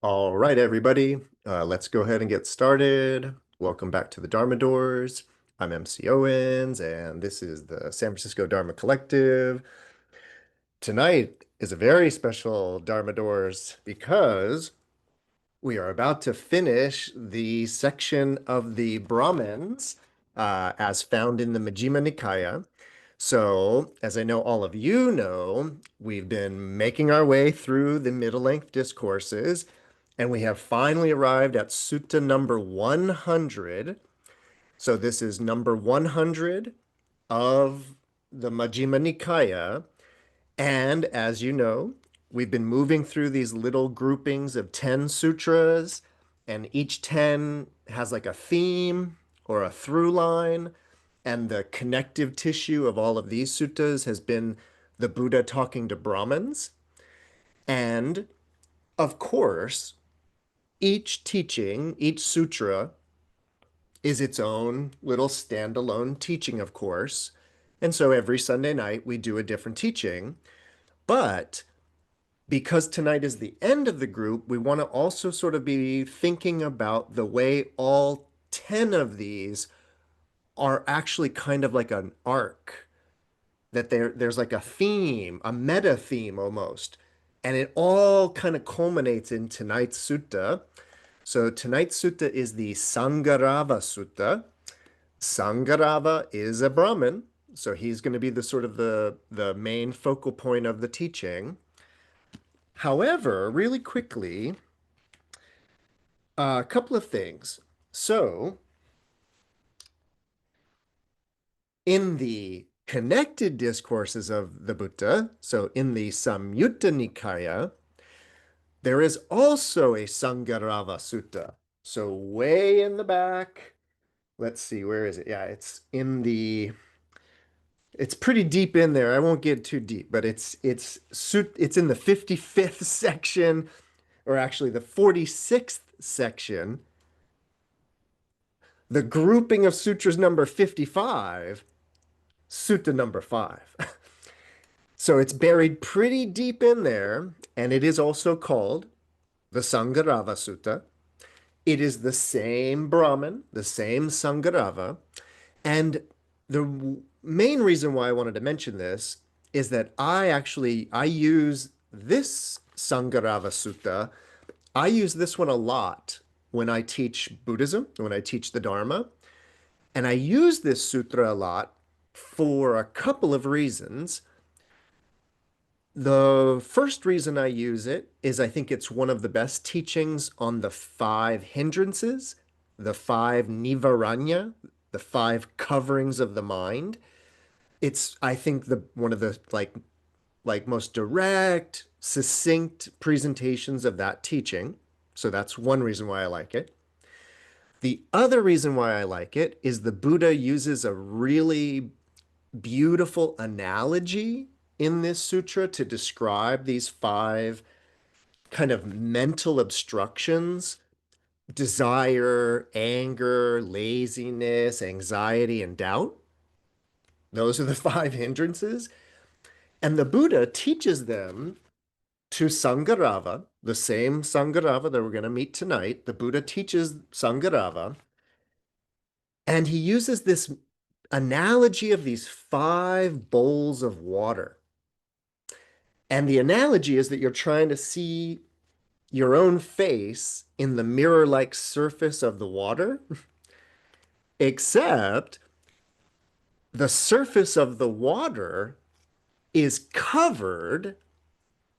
All right, everybody, let's go ahead and get started. Welcome back to the Dharma Doors. I'm MC Owens, and this is the San Francisco Dharma Collective. Tonight is a very special Dharma Doors because we are about to finish the section of the Brahmins as found in the Majjhima Nikāya. So, as I know all of you know, we've been making our way through the Middle Length Discourses, and we have finally arrived at Sutta number 100. So, this is number 100 of the Majjhima Nikāya. And as you know, we've been moving through these little groupings of 10 sutras, and each 10 has like a theme or a through line. And the connective tissue of all of these suttas has been the Buddha talking to Brahmins. And of course, each teaching, each sutra is its own little standalone teaching, of course. And so every Sunday night we do a different teaching. But because tonight is the end of the group, we want to also sort of be thinking about the way all 10 of these are actually kind of like an arc, that there's like a theme, a meta theme almost. And it all kind of culminates in tonight's sutta. So tonight's sutta is the Saṅgārava Sutta. Saṅgārava is a Brahmin, so he's going to be the sort of the main focal point of the teaching. However, really quickly, a couple of things. So, in the connected discourses of the Buddha, so in the Samyutta Nikāya, there is also a Saṅgārava Sutta. So, way in the back, let's see, where is it? Yeah, it's pretty deep in there. I won't get too deep, but it's in the 55th section, or actually the 46th section. The grouping of sutras number 55, sutta number 5. So it's buried pretty deep in there, and it is also called the Saṅgārava Sutta. It is the same Brahmin, the same Saṅgārava, and the main reason why I wanted to mention this is that I use this Saṅgārava Sutta. I use this one a lot when I teach Buddhism, when I teach the Dharma. And I use this sutra a lot for a couple of reasons. The first reason I use it is I think it's one of the best teachings on the five hindrances, the five nivaranya, the five coverings of the mind. It's, I think, the one of the most direct, succinct presentations of that teaching. So that's one reason why I like it. The other reason why I like it is the Buddha uses a really beautiful analogy in this sutra to describe these five kind of mental obstructions: desire, anger, laziness, anxiety, and doubt. Those are the five hindrances. And the Buddha teaches them to Saṅgārava, the same Saṅgārava that we're going to meet tonight. The Buddha teaches Saṅgārava, and he uses this analogy of these five bowls of water. And the analogy is that you're trying to see your own face in the mirror-like surface of the water, except the surface of the water is covered,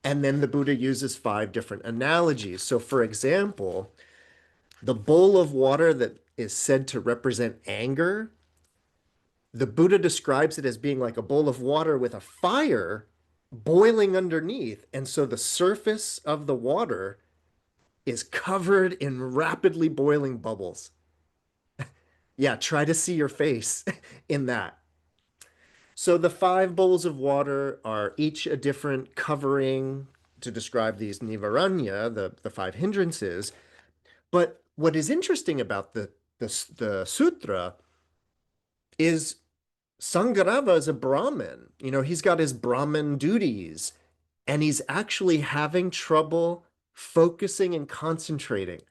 and then the Buddha uses five different analogies. So, for example, the bowl of water that is said to represent anger, the Buddha describes it as being like a bowl of water with a fire boiling underneath. And so the surface of the water is covered in rapidly boiling bubbles. Yeah, try to see your face in that. So the five bowls of water are each a different covering to describe these nivaranya, the five hindrances. But what is interesting about the sutra is Saṅgārava is a Brahmin. You know, he's got his Brahmin duties, and he's actually having trouble focusing and concentrating.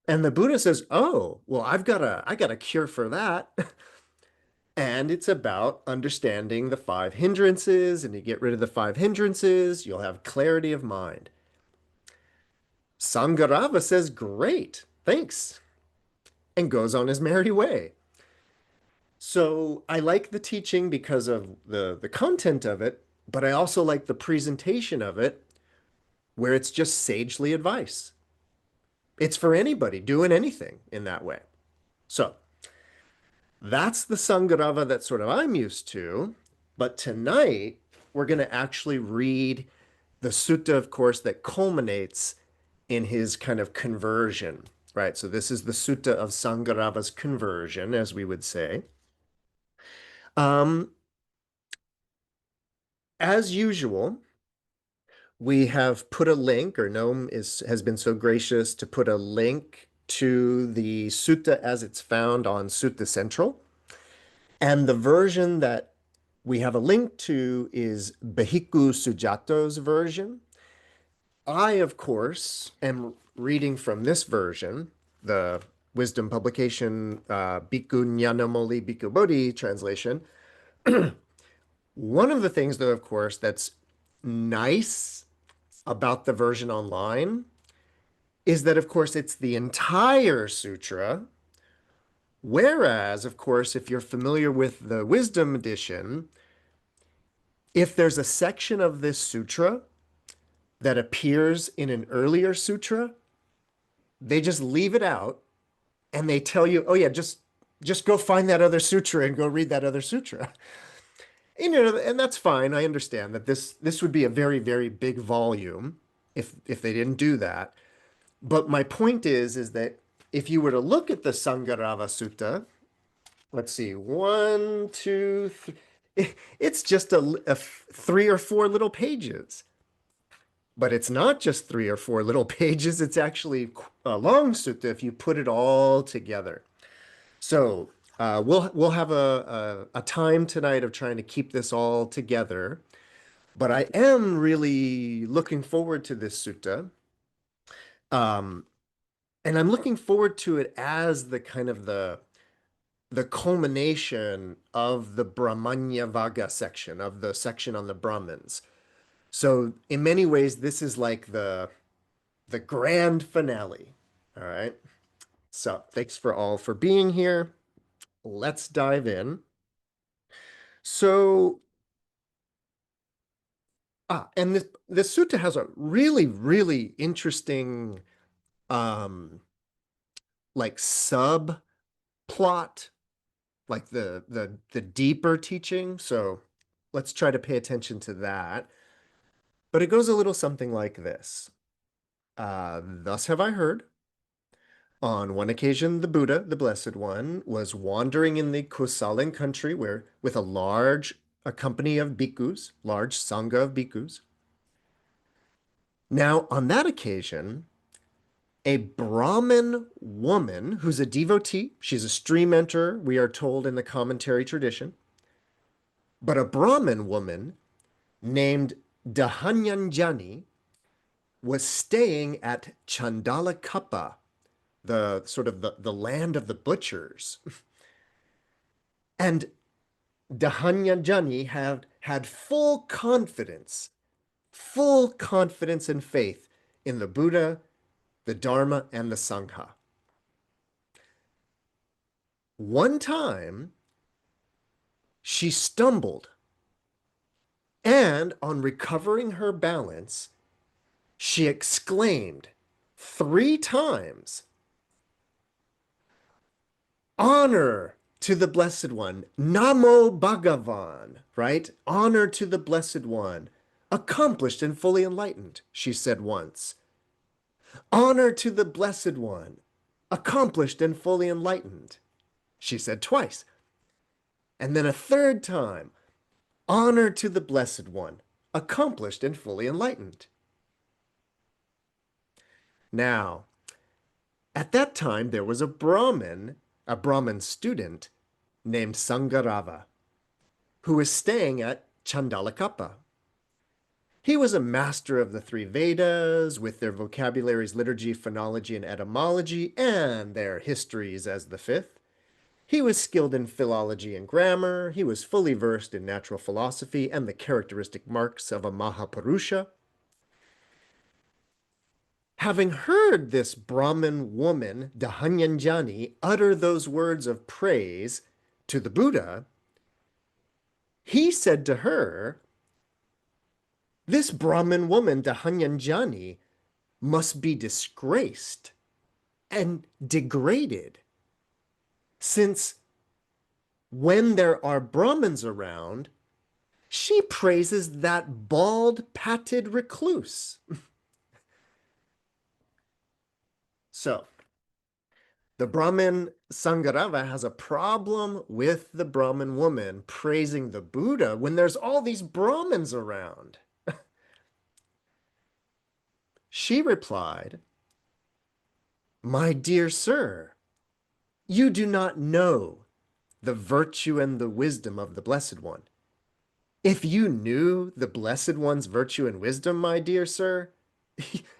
And the Buddha says, "Oh, well, I got a cure for that." And it's about understanding the five hindrances, and you get rid of the five hindrances, you'll have clarity of mind. Saṅgārava says, "Great, thanks," and goes on his merry way. So I like the teaching because of the content of it, but I also like the presentation of it, where it's just sagely advice. It's for anybody doing anything in that way. So that's the Saṅgārava that sort of I'm used to. But tonight, we're going to actually read the sutta, of course, that culminates in his kind of conversion, right? So this is the sutta of Saṅgārava's conversion, as we would say. Um, as usual, we have put a link, or Noam has been so gracious to put a link to the sutta as it's found on Sutta Central. And the version that we have a link to is Bhikkhu Sujato's version. I, of course, am reading from this version, the wisdom publication, Bhikkhu Nyanamoli Bhikkhu Bodhi translation. One of the things, though, of course, that's nice about the version online is that, of course, it's the entire sutra. Whereas, of course, if you're familiar with the wisdom edition, if there's a section of this sutra that appears in an earlier sutra, they just leave it out and they tell you, oh yeah, just go find that other sutra and go read that other sutra. And that's fine. I understand that this would be a very, very big volume if they didn't do that. But my point is that if you were to look at the Saṅgārava Sutta, let's see, one, two, three, it's just a 3 or 4 little pages. But it's not just 3 or 4 little pages. It's actually a long sutta if you put it all together. So we'll have a time tonight of trying to keep this all together. But I am really looking forward to this sutta. Um, and I'm looking forward to it as the kind of the culmination of the Brāhmaṇavagga section, of the section on the Brahmins. So in many ways, this is like the grand finale. All right. So thanks for all for being here. Let's dive in. So, and this sutta has a really, really interesting like subplot, like the deeper teaching. So let's try to pay attention to that. But it goes a little something like this. Thus have I heard. On one occasion, the Buddha, the Blessed One, was wandering in the Kosalan country where, with a company of bhikkhus, large sangha of bhikkhus. Now, on that occasion, a Brahmin woman who's a devotee, she's a stream enterer, we are told in the commentary tradition, but a Brahmin woman named Dahanyanjani was staying at Chandalakappa, the sort of the land of the butchers. And Dahanyanjani had full confidence and faith in the Buddha, the Dharma, and the Sangha. One time, she stumbled, and on recovering her balance, she exclaimed 3 times, "Honor to the Blessed One, Namo Bhagavan," right? Honor to the Blessed One, accomplished and fully enlightened, she said once. Honor to the Blessed One, accomplished and fully enlightened, she said twice. And then a third time, honor to the Blessed One, accomplished and fully enlightened. Now, at that time, there was a Brahmin student named Saṅgārava, who was staying at Chandalakappa. He was a master of the three Vedas, with their vocabularies, liturgy, phonology, and etymology, and their histories as the fifth. He was skilled in philology and grammar. He was fully versed in natural philosophy and the characteristic marks of a Mahapurusha. Having heard this Brahmin woman, Dahanyanjani, utter those words of praise to the Buddha, he said to her, "This Brahmin woman, Dahanyanjani, must be disgraced and degraded, since when there are Brahmins around, she praises that bald-pated recluse." So, the Brahmin Saṅgārava has a problem with the Brahmin woman praising the Buddha when there's all these Brahmins around. She replied, "My dear sir, you do not know the virtue and the wisdom of the Blessed One. If you knew the Blessed One's virtue and wisdom, my dear sir,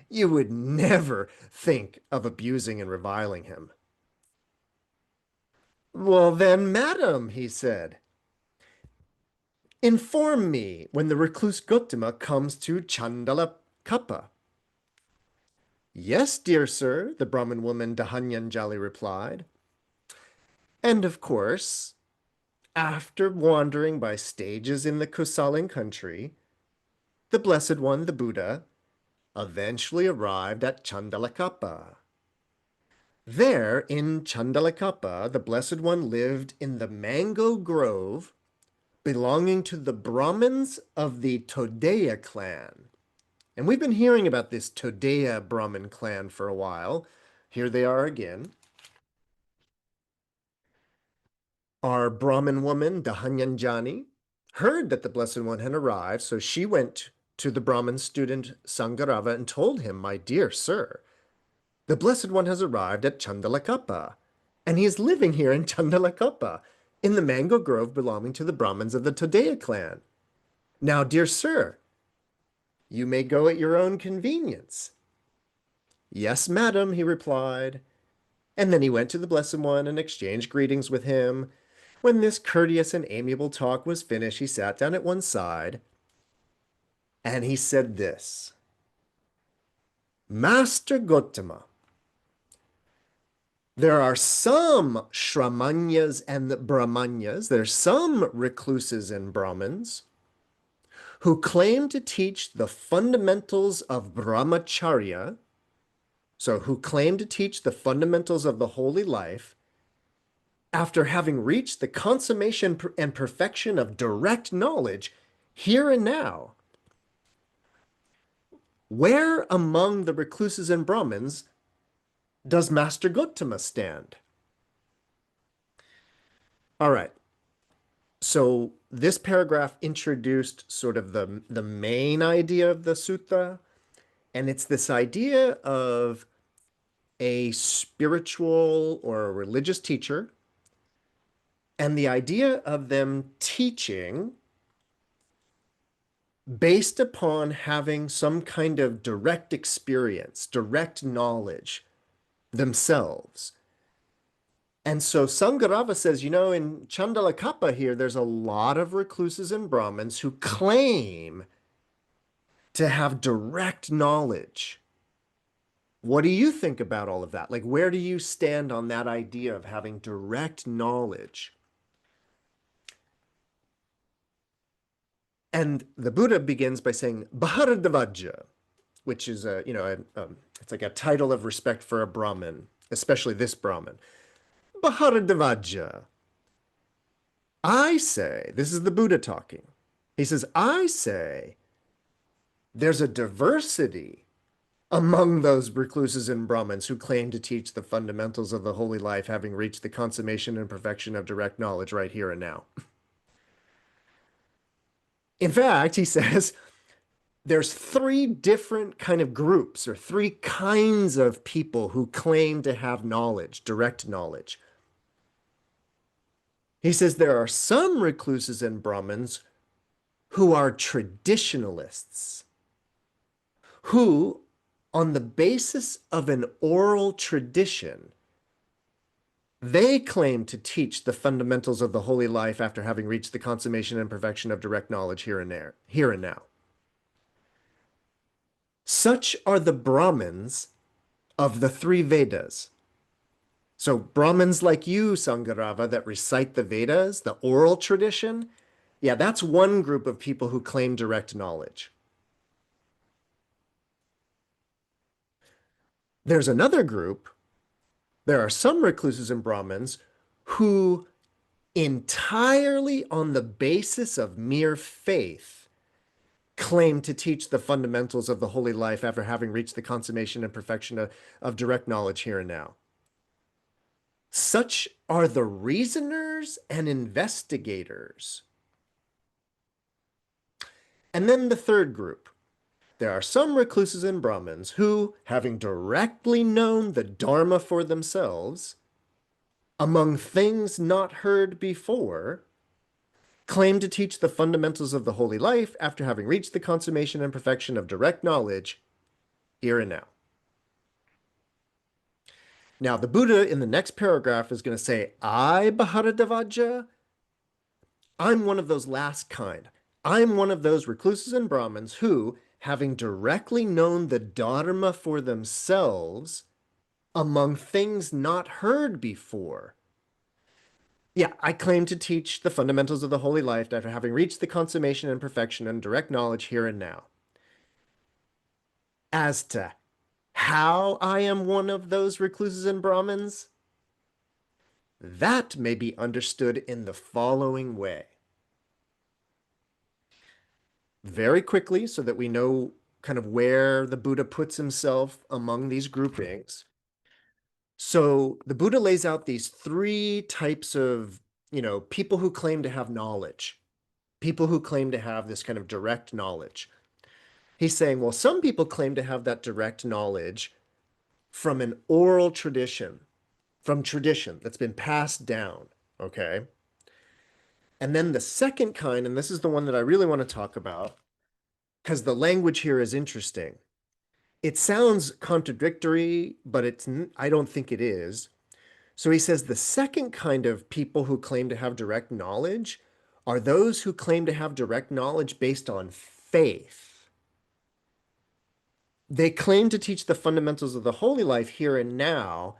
you would never think of abusing and reviling him." "Well then, madam," he said, "inform me when the recluse Gautama comes to Chandalakappa." "Yes, dear sir," the Brahmin woman Dahanyanjali replied. And of course, after wandering by stages in the Kosalan country, the Blessed One, the Buddha, eventually arrived at Chandalakappa. There, in Chandalakappa, the Blessed One lived in the mango grove belonging to the Brahmins of the Todeya clan. And we've been hearing about this Todeya Brahmin clan for a while. Here they are again. Our Brahmin woman, Dahanyanjani, heard that the Blessed One had arrived, so she went to the Brahmin student Saṅgārava and told him, "My dear sir, the Blessed One has arrived at Chandalakappa, and he is living here in Chandalakappa, in the mango grove belonging to the Brahmins of the Todeya clan. Now, dear sir, you may go at your own convenience." "Yes, madam," he replied. And then he went to the Blessed One and exchanged greetings with him. When this courteous and amiable talk was finished, he sat down at one side, and he said this: "Master Gautama, there are some Shramanyas and Brahmanyas, there's some recluses and Brahmins, who claim to teach the fundamentals of brahmacharya, so who claim to teach the fundamentals of the holy life, after having reached the consummation and perfection of direct knowledge here and now. Where among the recluses and Brahmins does Master Gautama stand?" All right. So this paragraph introduced sort of the main idea of the sutta, and it's this idea of a spiritual or a religious teacher, and the idea of them teaching based upon having some kind of direct experience, direct knowledge themselves. And so Saṅgārava says, you know, in Chandalakappa here, there's a lot of recluses and Brahmins who claim to have direct knowledge. What do you think about all of that? Like, where do you stand on that idea of having direct knowledge? And the Buddha begins by saying, Bharadvaja, which is it's like a title of respect for a Brahmin, especially this Brahmin. Bharadvaja, I say, this is the Buddha talking. He says, I say, there's a diversity among those recluses and Brahmins who claim to teach the fundamentals of the holy life, having reached the consummation and perfection of direct knowledge right here and now. In fact, he says, there's three different kind of groups or three kinds of people who claim to have knowledge, direct knowledge. He says there are some recluses and Brahmins who are traditionalists. who, on the basis of an oral tradition, they claim to teach the fundamentals of the holy life after having reached the consummation and perfection of direct knowledge here and there, here and now. Such are the Brahmins of the three Vedas. So Brahmins like you, Saṅgārava, that recite the Vedas, the oral tradition, yeah, that's one group of people who claim direct knowledge. There's another group. There are some recluses and Brahmins who entirely on the basis of mere faith claim to teach the fundamentals of the holy life after having reached the consummation and perfection of direct knowledge here and now. Such are the reasoners and investigators. And then the third group. There are some recluses and Brahmins who, having directly known the Dharma for themselves, among things not heard before, claim to teach the fundamentals of the holy life after having reached the consummation and perfection of direct knowledge here and now. Now, the Buddha in the next paragraph is going to say, I, Bharadavaja, I'm one of those last kind. I'm one of those recluses and Brahmins who, having directly known the Dharma for themselves, among things not heard before, yeah, I claim to teach the fundamentals of the holy life after having reached the consummation and perfection and direct knowledge here and now. As to how I am one of those recluses and Brahmins, that may be understood in the following way. Very quickly, so that we know kind of where the Buddha puts himself among these groupings. So the Buddha lays out these three types of, people who claim to have knowledge, people who claim to have this kind of direct knowledge. He's saying, well, some people claim to have that direct knowledge from an oral tradition, from tradition that's been passed down, okay? And then the second kind, and this is the one that I really want to talk about, because the language here is interesting. It sounds contradictory, but I don't think it is. So he says the second kind of people who claim to have direct knowledge are those who claim to have direct knowledge based on faith. They claim to teach the fundamentals of the holy life here and now.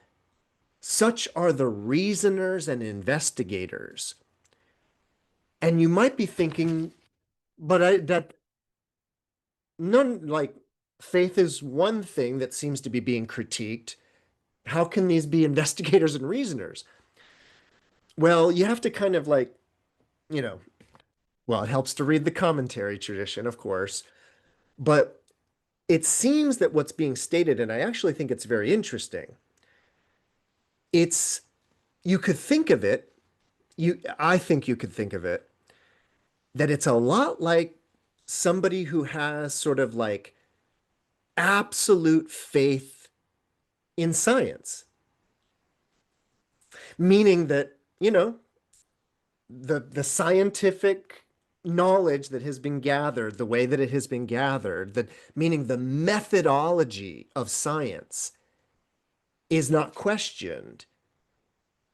Such are the reasoners and investigators. And you might be thinking, but faith is one thing that seems to be being critiqued. How can these be investigators and reasoners? Well, you have to kind of it helps to read the commentary tradition, of course, but it seems that what's being stated, and I actually think it's very interesting, you could think of it, I think you could think of it, that it's a lot like somebody who has sort of like absolute faith in science. Meaning that, the scientific knowledge that has been gathered, the way that it has been gathered, that meaning the methodology of science is not questioned.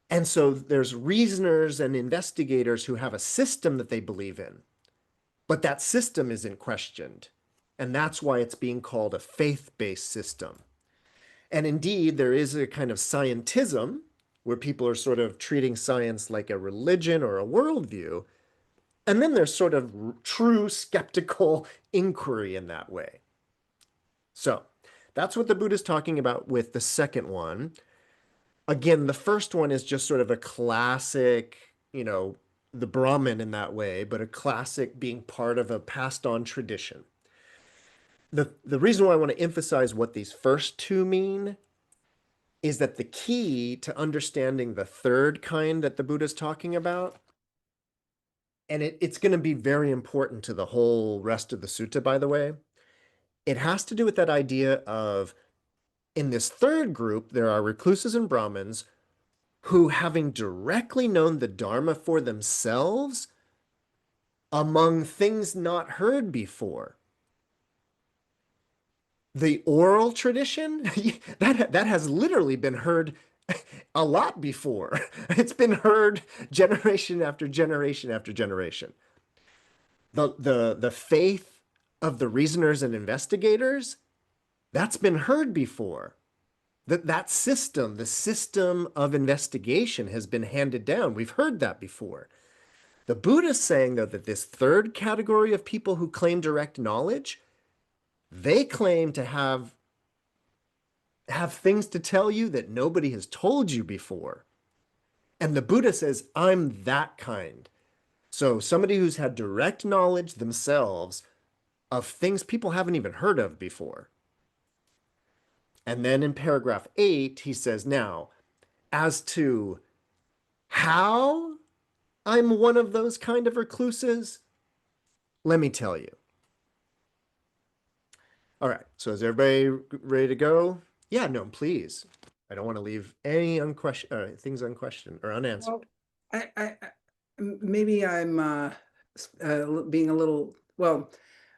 And so there's reasoners and investigators who have a system that they believe in, but that system isn't questioned. And that's why it's being called a faith-based system. And indeed, there is a kind of scientism where people are sort of treating science like a religion or a worldview. And then there's sort of true skeptical inquiry in that way. So that's what the Buddha's talking about with the second one. Again, the first one is just sort of a classic, the Brahmin in that way, but a classic being part of a passed on tradition. The reason why I want to emphasize what these first two mean is that the key to understanding the third kind that the Buddha's talking about, and it's going to be very important to the whole rest of the sutta, by the way, it has to do with that idea of, in this third group, there are recluses and Brahmins who, having directly known the Dharma for themselves, among things not heard before, The oral tradition, that has literally been heard a lot before. It's been heard generation after generation after generation. The faith of the reasoners and investigators, that's been heard before. That system, the system of investigation has been handed down. We've heard that before. The Buddhists saying, though, that this third category of people who claim direct knowledge, they claim to have things to tell you that nobody has told you before. And the Buddha says, I'm that kind. So somebody who's had direct knowledge themselves of things people haven't even heard of before. And then in paragraph 8, he says, now, as to how I'm one of those kind of recluses, let me tell you. All right, so is everybody ready to go? Yeah, no, please. I don't want to leave any things unquestioned or unanswered. Well, maybe I'm being a little, well,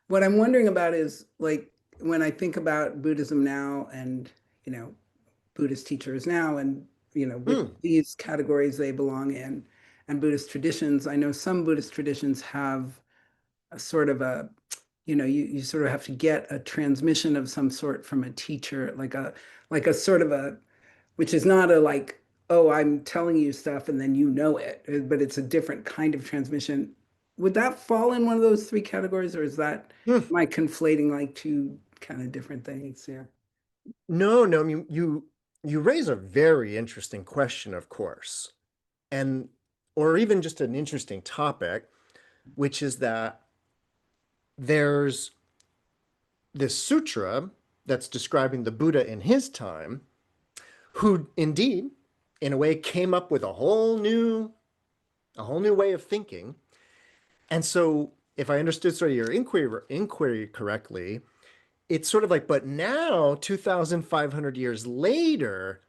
what I'm wondering about is like when I think about Buddhism now and, you know, Buddhist teachers now and, which Hmm. these categories they belong in and Buddhist traditions, I know some Buddhist traditions have a sort of a, you sort of have to get a transmission of some sort from a teacher, like a sort of a, which is not a like, oh, I'm telling you stuff and then you know it, but it's a different kind of transmission. Would that fall in one of those three categories, or is that, Hmm. am I conflating like two kind of different things here? No, no, you raise a very interesting question, of course, and or even just an interesting topic, which is that there's this sutra that's describing the Buddha in his time, who indeed, in a way, came up with a whole new way of thinking. And so, if I understood sort of your inquiry correctly, it's sort of like, but now, 2,500 years later,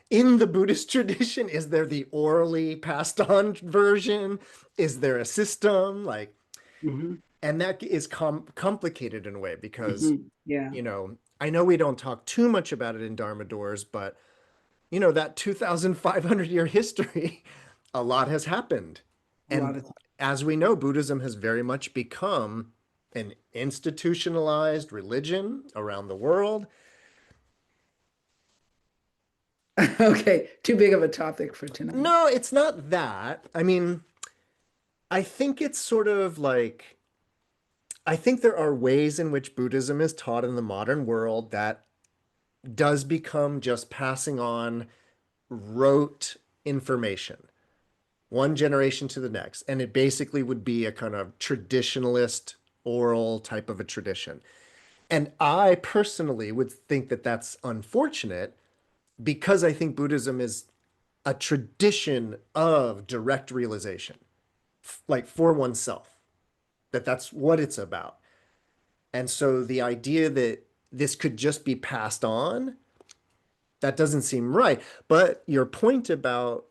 in the Buddhist tradition, is there the orally passed on version? Is there a system? Like, Hmm. and that is complicated in a way because, Yeah, I know we don't talk too much about it in Dharma Doors, but, that 2,500-year history, a lot has happened. a lot And of as we know, Buddhism has very much become an institutionalized religion around the world. time. Okay, too big of a topic for tonight. No, it's not that. I mean, I think it's sort of like, I think there are ways in which Buddhism is taught in the modern world that does become just passing on rote information, one generation to the next. And it basically would be a kind of traditionalist oral type of a tradition. And I personally would think that that's unfortunate because I think Buddhism is a tradition of direct realization, like for oneself, that's what it's about. And so the idea that this could just be passed on, that doesn't seem right. But your point about,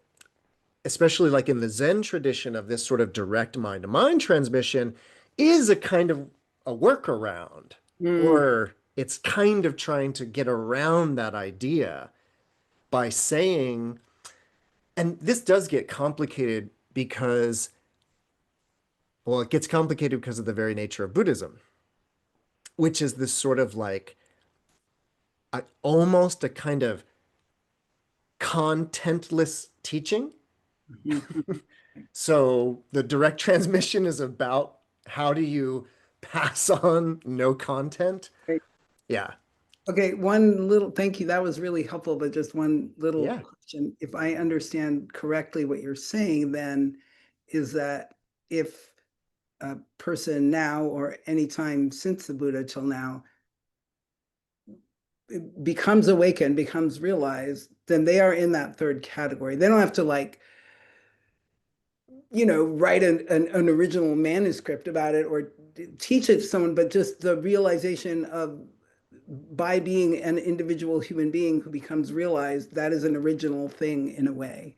especially like in the Zen tradition of this sort of direct mind to mind transmission, is a kind of a workaround, Mm. or it's kind of trying to get around that idea by saying, and this does get complicated because, well, it gets complicated because of the very nature of Buddhism, which is this sort of like almost a kind of contentless teaching. Mhm. So the direct transmission is about how do you pass on no content? Great. Yeah. Okay, one little, thank you. That was really helpful, but just one little Yeah. question. If I understand correctly what you're saying, then is that if a person now or any time since the Buddha till now becomes awakened, becomes realized, then they are in that third category. They don't have to like, write an original manuscript about it or teach it to someone, but just the realization of by being an individual human being who becomes realized, that is an original thing in a way.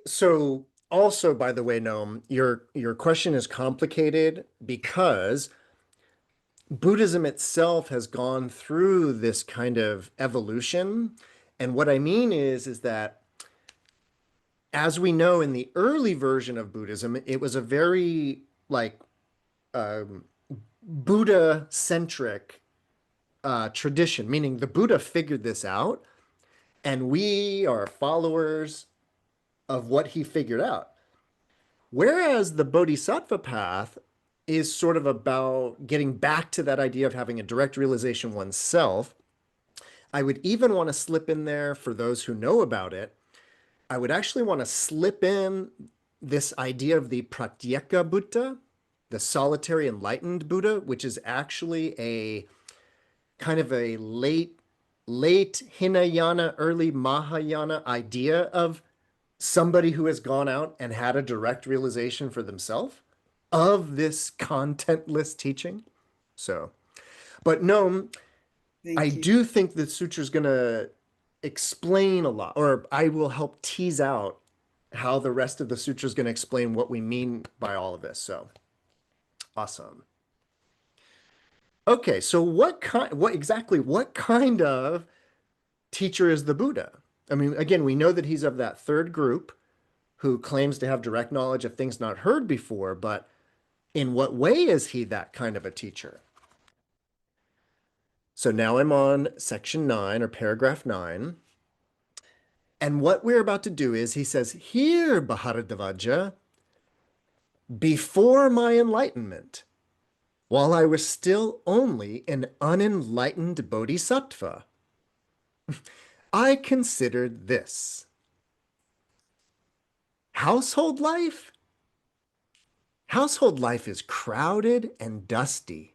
So also, by the way, Noam, your question is complicated because Buddhism itself has gone through this kind of evolution. And what I mean is that as we know in the early version of Buddhism, it was a very like um, Buddha-centric tradition, meaning the Buddha figured this out, and we are followers of what he figured out. Whereas the Bodhisattva path is sort of about getting back to that idea of having a direct realization oneself. I would even want to slip in there for those who know about it. I would actually want to slip in this idea of the Pratyeka Buddha, the solitary enlightened Buddha, which is actually a kind of a late Hinayana, early Mahayana idea of somebody who has gone out and had a direct realization for themselves of this contentless teaching. So, but no, I Thank you. do think the sutra is going to explain a lot, or I will help tease out how the rest of the sutra is going to explain what we mean by all of this. So, awesome. Okay, so what kind of teacher is the Buddha? I mean, again, we know that he's of that third group who claims to have direct knowledge of things not heard before, but in what way is he that kind of a teacher? So now I'm on section 9 or paragraph 9. And what we're about to do is he says, here, Bharadvaja, before my enlightenment, while I was still only an unenlightened bodhisattva, I considered this. Household life? Household life is crowded and dusty.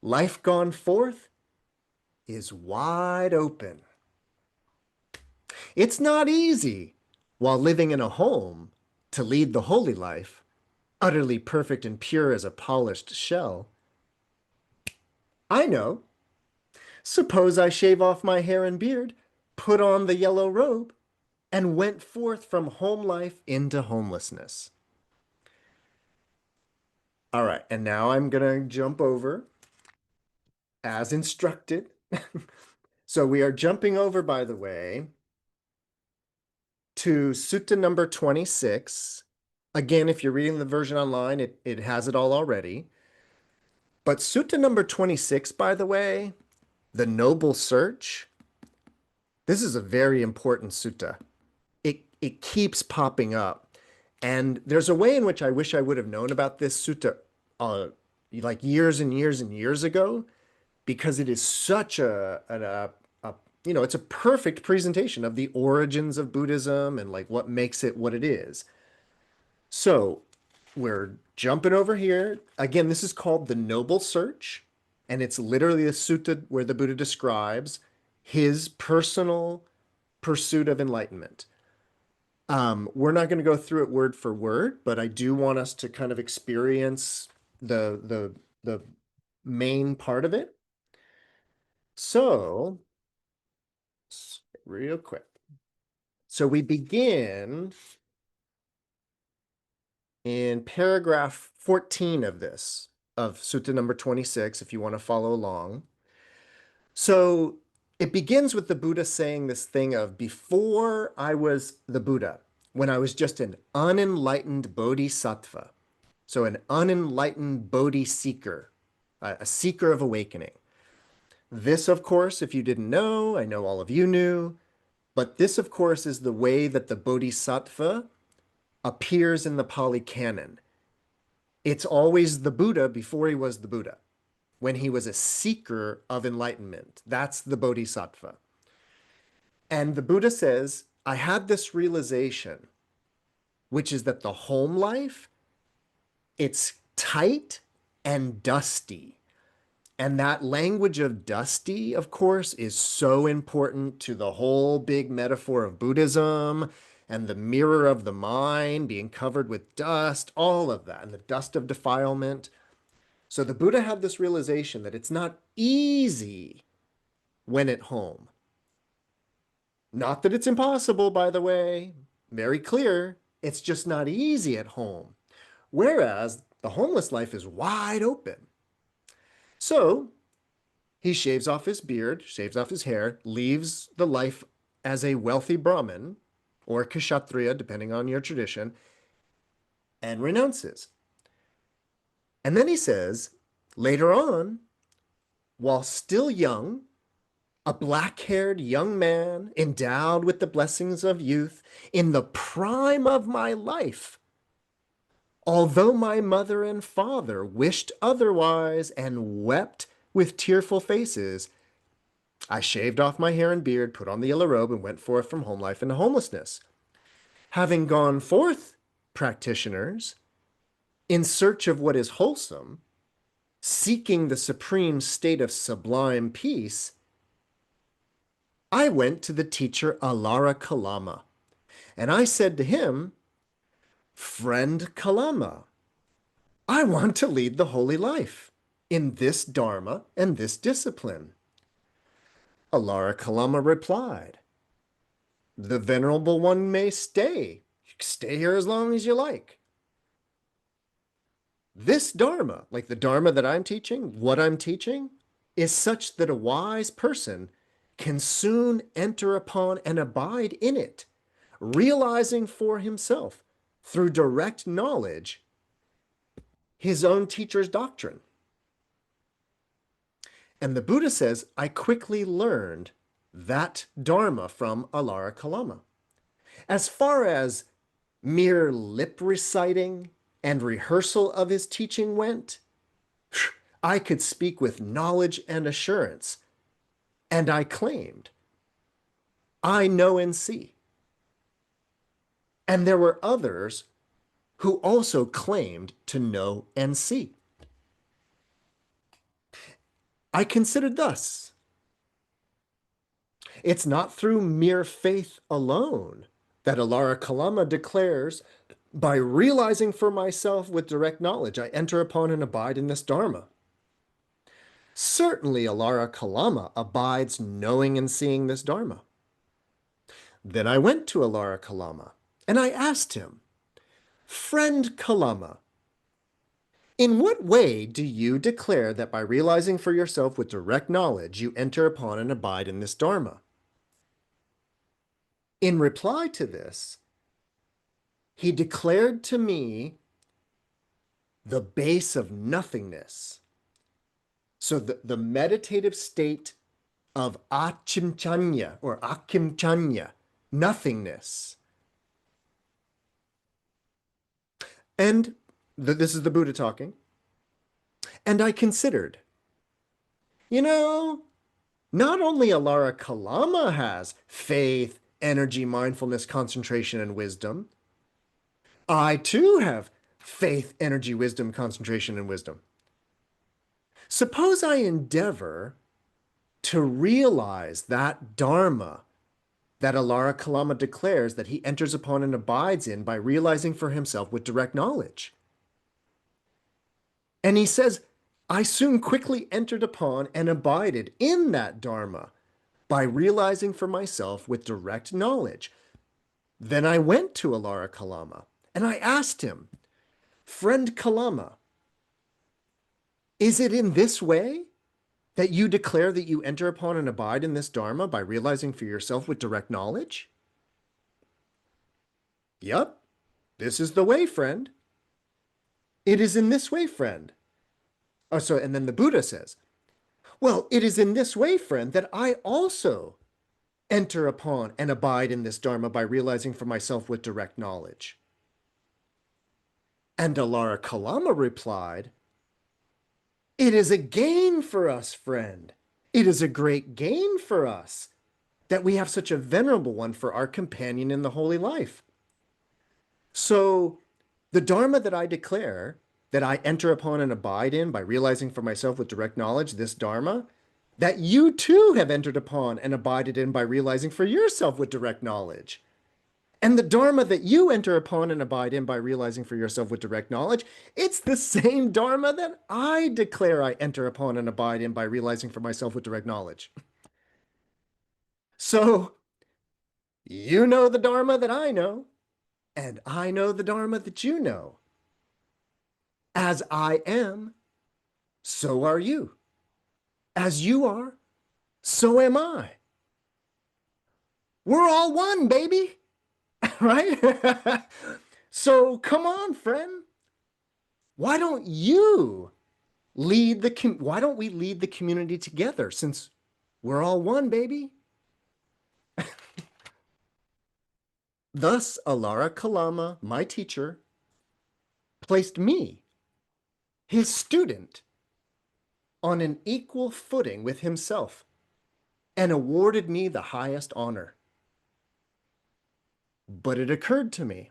Life gone forth is wide open. It's not easy, while living in a home, to lead the holy life, utterly perfect and pure as a polished shell. I know. Suppose I shave off my hair and beard, put on the yellow robe, and went forth from home life into homelessness. All right, and now I'm going to jump over as instructed. So we are jumping over, by the way, to Sutta number 26. Again, if you're reading the version online, it has it all already. But Sutta number 26, by the way, the noble search, this is a very important sutta. It keeps popping up. And there's a way in which I wish I would have known about this sutta like years and years and years ago, because it is such it's a perfect presentation of the origins of Buddhism and like what makes it what it is. So we're jumping over here. Again, this is called the Noble Search, and it's literally a sutta where the Buddha describes his personal pursuit of enlightenment. We're not going to go through it word for word, but I do want us to kind of experience the main part of it. So, real quick. So we begin in paragraph 14 of this, of Sutta number 26, if you want to follow along. So it begins with the Buddha saying this thing of, before I was the Buddha, when I was just an unenlightened bodhisattva, so an unenlightened bodhi seeker, a seeker of awakening. This, of course, if you didn't know, I know all of you knew, but this, of course, is the way that the bodhisattva appears in the Pali Canon. It's always the Buddha before he was the Buddha, when he was a seeker of enlightenment. That's the bodhisattva. And the Buddha says, I had this realization, which is that the home life, it's tight and dusty. And that language of dusty, of course, is so important to the whole big metaphor of Buddhism and the mirror of the mind being covered with dust, all of that, and the dust of defilement. So the Buddha had this realization that it's not easy when at home. Not that it's impossible, by the way, very clear. It's just not easy at home. Whereas the homeless life is wide open. So he shaves off his beard, shaves off his hair, leaves the life as a wealthy Brahmin or Kshatriya, depending on your tradition, and renounces. And then he says, later on, while still young, a black-haired young man endowed with the blessings of youth, in the prime of my life, although my mother and father wished otherwise and wept with tearful faces, I shaved off my hair and beard, put on the yellow robe, and went forth from home life into homelessness. Having gone forth, practitioners, in search of what is wholesome, seeking the supreme state of sublime peace, I went to the teacher Alara Kalama, and I said to him, Friend Kalama, I want to lead the holy life in this Dharma and this discipline. Alara Kalama replied, The Venerable One may stay. Stay here as long as you like. This Dharma, like the Dharma that I'm teaching, what I'm teaching, is such that a wise person can soon enter upon and abide in it, realizing for himself, through direct knowledge, his own teacher's doctrine. And the Buddha says, I quickly learned that Dharma from Alara Kalama. As far as mere lip reciting and rehearsal of his teaching went, I could speak with knowledge and assurance, and I claimed, I know and see. And there were others who also claimed to know and see. I considered thus, it's not through mere faith alone that Alara Kalama declares, by realizing for myself with direct knowledge, I enter upon and abide in this Dharma. Certainly Alara Kalama abides knowing and seeing this Dharma. Then I went to Alara Kalama and I asked him, Friend Kalama, in what way do you declare that by realizing for yourself with direct knowledge you enter upon and abide in this Dharma? In reply to this, he declared to me the base of nothingness. So the meditative state of achimchanya or akimchanya, nothingness. And this is the Buddha talking. And I considered, not only Alara Kalama has faith, energy, mindfulness, concentration, and wisdom, I too have faith, energy, wisdom, concentration, and wisdom. Suppose I endeavor to realize that Dharma that Alara Kalama declares that he enters upon and abides in by realizing for himself with direct knowledge. And he says, I soon quickly entered upon and abided in that Dharma by realizing for myself with direct knowledge. Then I went to Alara Kalama and I asked him, Friend Kalama, is it in this way that you declare that you enter upon and abide in this Dharma by realizing for yourself with direct knowledge? Yup, this is the way, friend. It is in this way, friend. Oh, so, and then the Buddha says, well, it is in this way, friend, that I also enter upon and abide in this Dharma by realizing for myself with direct knowledge. And Alara Kalama replied, it is a gain for us, friend. It is a great gain for us that we have such a venerable one for our companion in the holy life. So the Dharma that I declare, that I enter upon and abide in by realizing for myself with direct knowledge, this Dharma, that you too have entered upon and abided in by realizing for yourself with direct knowledge. And the Dharma that you enter upon and abide in by realizing for yourself with direct knowledge, it's the same Dharma that I declare I enter upon and abide in by realizing for myself with direct knowledge. So, you know the Dharma that I know, and I know the Dharma that you know. As I am, so are you. As you are, so am I. We're all one, baby. Right? So come on, friend. Why don't you why don't we lead the community together since we're all one, baby? Thus, Alara Kalama, my teacher, placed me, his student, on an equal footing with himself and awarded me the highest honor. But it occurred to me,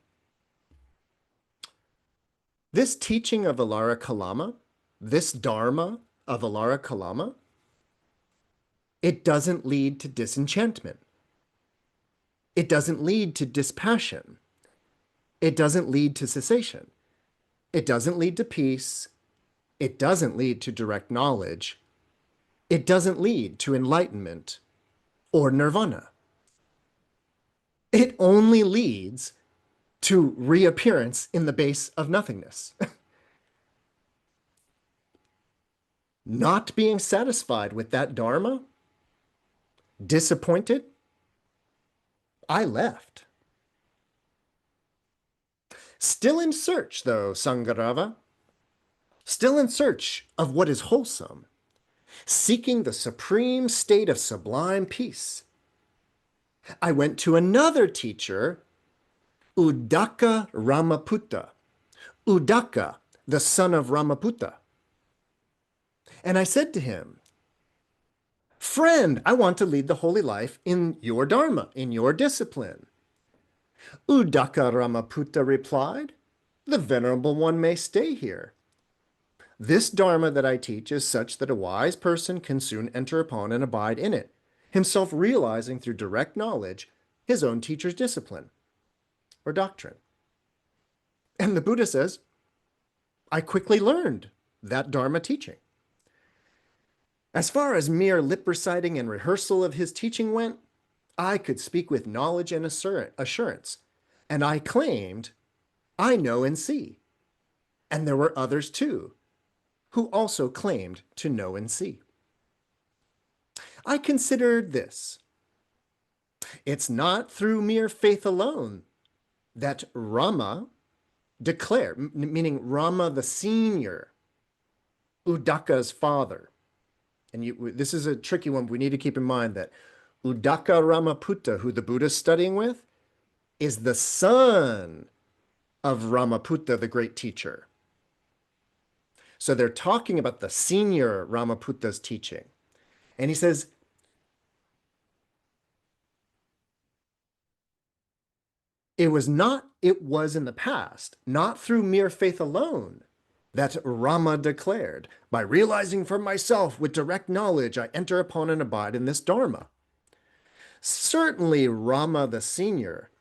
this teaching of Alara Kalama, this Dharma of Alara Kalama, it doesn't lead to disenchantment. It doesn't lead to dispassion. It doesn't lead to cessation. It doesn't lead to peace. It doesn't lead to direct knowledge. It doesn't lead to enlightenment or nirvana. It only leads to reappearance in the base of nothingness. Not being satisfied with that Dharma, disappointed, I left. Still in search, though, Saṅgārava, still in search of what is wholesome, seeking the supreme state of sublime peace. I went to another teacher, Uddaka Ramaputta, Uddaka, the son of Ramaputta. And I said to him, friend, I want to lead the holy life in your Dharma, in your discipline. Uddaka Ramaputta replied, the Venerable One may stay here. This Dharma that I teach is such that a wise person can soon enter upon and abide in it, himself realizing through direct knowledge his own teacher's discipline or doctrine. And the Buddha says, I quickly learned that Dharma teaching. As far as mere lip reciting and rehearsal of his teaching went, I could speak with knowledge and assurance, and I claimed, I know and see. And there were others too, who also claimed to know and see. I considered this. It's not through mere faith alone that Rama declared, meaning Rama the senior, Uddaka's father. And this is a tricky one. We need to keep in mind that Uddaka Ramaputta, who the Buddha is studying with, is the son of Ramaputta, the great teacher. So they're talking about the senior Ramaputta's teaching. And he says, it was in the past, not through mere faith alone, that Rama declared, by realizing for myself with direct knowledge, I enter upon and abide in this Dharma. Certainly Rama the senior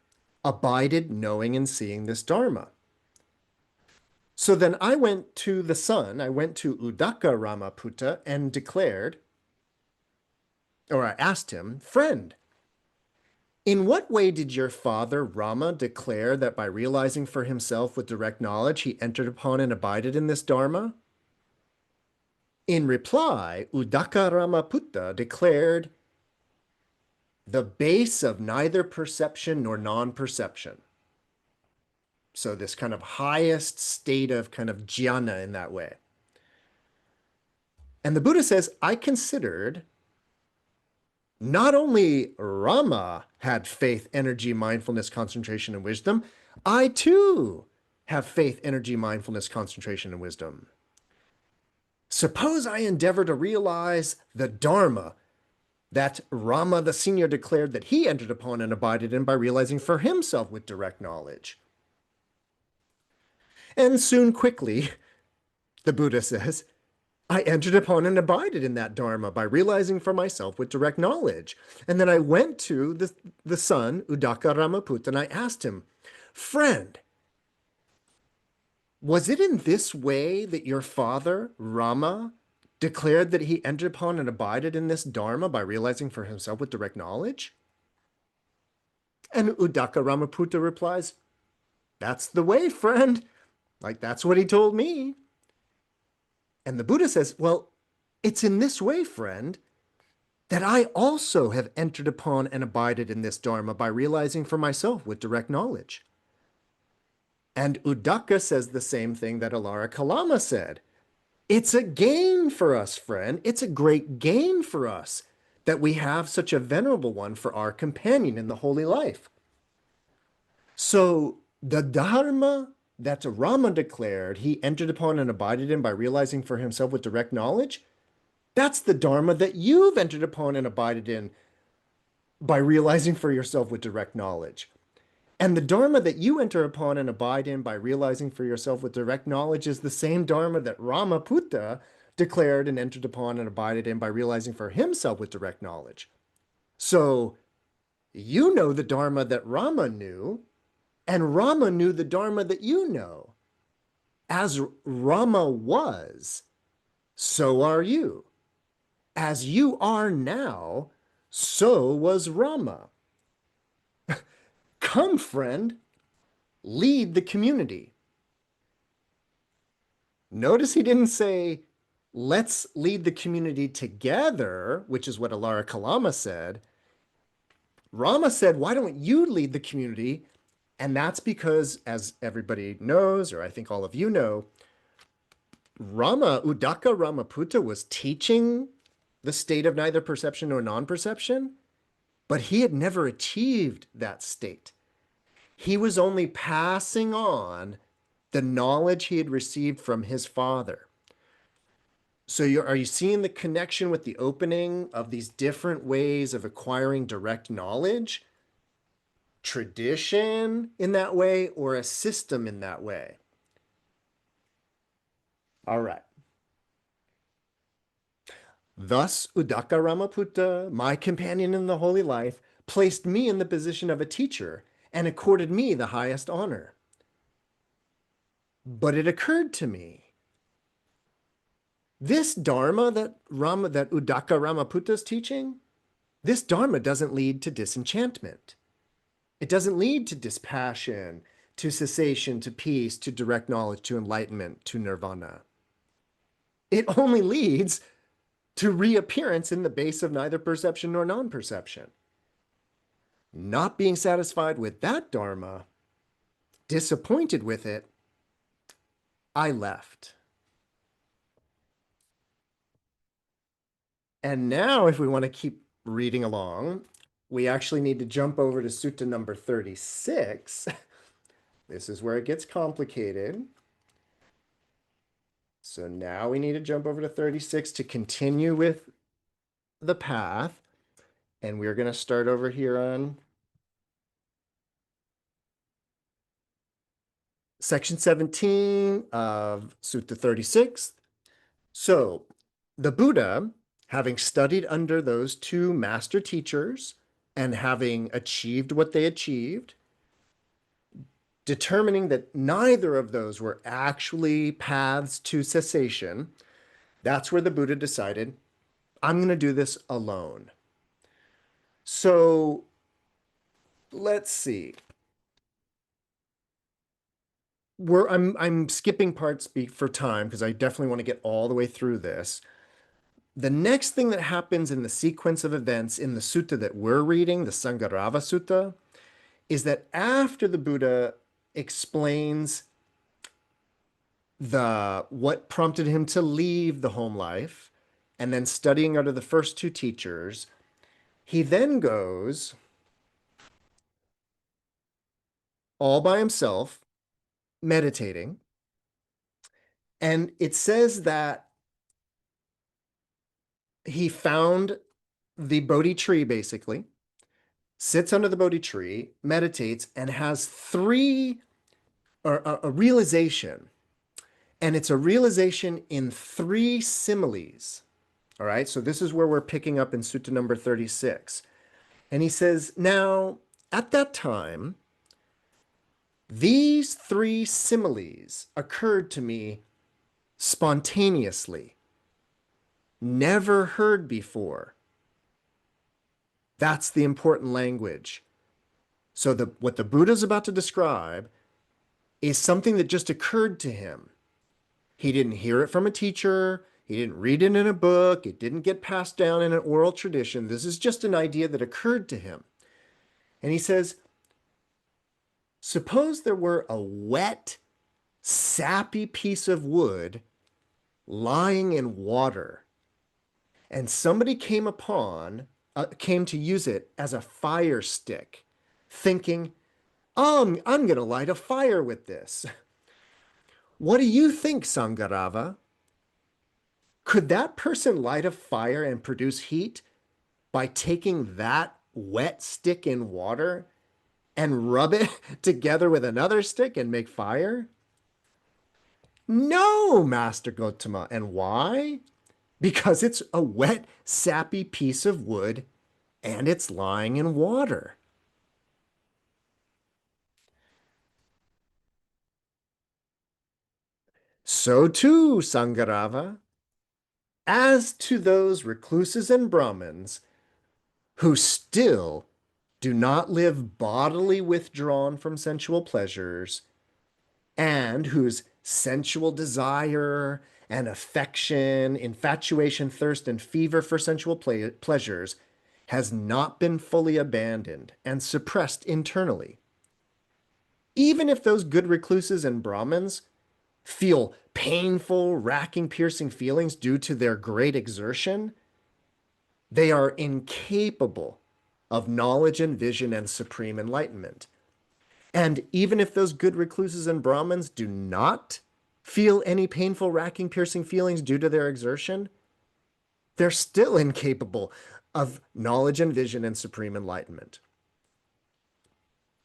abided knowing and seeing this Dharma. So then I went to the son, I went to Uddaka Ramaputta and declared, or I asked him, friend, in what way did your father Rama declare that by realizing for himself with direct knowledge he entered upon and abided in this Dharma? In reply, Uddaka Ramaputta declared the base of neither perception nor non-perception. So this kind of highest state of kind of jhana in that way. And the Buddha says, I considered not only Rama had faith, energy, mindfulness, concentration, and wisdom, I too have faith, energy, mindfulness, concentration, and wisdom. Suppose I endeavor to realize the Dharma that Rama the senior declared that he entered upon and abided in by realizing for himself with direct knowledge. And soon, quickly, the Buddha says, I entered upon and abided in that Dharma by realizing for myself with direct knowledge. And then I went to the son, Uddaka Ramaputta, and I asked him, friend, was it in this way that your father, Rama, declared that he entered upon and abided in this Dharma by realizing for himself with direct knowledge? And Uddaka Ramaputta replies, that's the way, friend. Like, that's what he told me. And the Buddha says, well, It's in this way, friend, that I also have entered upon and abided in this Dharma by realizing for myself with direct knowledge. And Uddaka says the same thing that Alara Kalama said. It's a gain for us, friend. It's a great gain for us that we have such a venerable one for our companion in the holy life. So the Dharma that Rama declared he entered upon and abided in by realizing for himself with direct knowledge, that's the Dharma that you've entered upon and abided in by realizing for yourself with direct knowledge. And the Dharma that you enter upon and abide in by realizing for yourself with direct knowledge is the same Dharma that Ramaputta declared and entered upon and abided in by realizing for himself with direct knowledge. So you know the Dharma that Rama knew, and Rama knew the Dharma that you know. As Rama was, so are you. As you are now, so was Rama. Come, friend, lead the community. Notice he didn't say, let's lead the community together, which is what Alara Kalama said. Rama said, why don't you lead the community? And that's because, as everybody knows, or I think all of you know, Uddaka Ramaputta was teaching the state of neither perception nor non-perception, but he had never achieved that state. He was only passing on the knowledge he had received from his father. So are you seeing the connection with the opening of these different ways of acquiring direct knowledge? Tradition in that way or a system in that way? All right. Thus, Uddaka Ramaputta, my companion in the holy life, placed me in the position of a teacher and accorded me the highest honor. But it occurred to me, this Dharma that Uddaka Ramaputta is teaching, this Dharma doesn't lead to disenchantment. It doesn't lead to dispassion, to cessation, to peace, to direct knowledge, to enlightenment, to nirvana. It only leads to reappearance in the base of neither perception nor non-perception. Not being satisfied with that Dharma, disappointed with it, I left. And now, if we want to keep reading along, we actually need to jump over to Sutta number 36. This is where it gets complicated. So now we need to jump over to 36 to continue with the path. And we're going to start over here on section 17 of Sutta 36. So the Buddha, having studied under those two master teachers and having achieved what they achieved, determining that neither of those were actually paths to cessation, that's where the Buddha decided, I'm going to do this alone. So let's see. I'm skipping parts for time because I definitely want to get all the way through this. The next thing that happens in the sequence of events in the sutta that we're reading, the Saṅgārava Sutta, is that after the Buddha explains what prompted him to leave the home life and then studying under the first two teachers, he then goes all by himself, meditating. And it says that he found the Bodhi tree, basically, sits under the Bodhi tree, meditates, and has a realization. And it's a realization in three similes. All right, so this is where we're picking up in Sutta number 36. And he says, now, at that time, these three similes occurred to me spontaneously, never heard before. That's the important language. So what the Buddha's about to describe is something that just occurred to him. He didn't hear it from a teacher. He didn't read it in a book. It didn't get passed down in an oral tradition. This is just an idea that occurred to him. And he says, suppose there were a wet, sappy piece of wood lying in water, and somebody came to use it as a fire stick, thinking, oh, I'm going to light a fire with this. What do you think, Saṅgārava? Could that person light a fire and produce heat by taking that wet stick in water and rub it together with another stick and make fire? No, Master Gotama. And why? Because it's a wet, sappy piece of wood and it's lying in water. So too, Saṅgārava, as to those recluses and Brahmins who still do not live bodily withdrawn from sensual pleasures, and whose sensual desire and affection, infatuation, thirst, and fever for sensual pleasures has not been fully abandoned and suppressed internally. Even if those good recluses and Brahmins feel painful, racking, piercing feelings due to their great exertion, they are incapable of knowledge and vision and supreme enlightenment. And even if those good recluses and Brahmins do not feel any painful, racking, piercing feelings due to their exertion, they're still incapable of knowledge and vision and supreme enlightenment.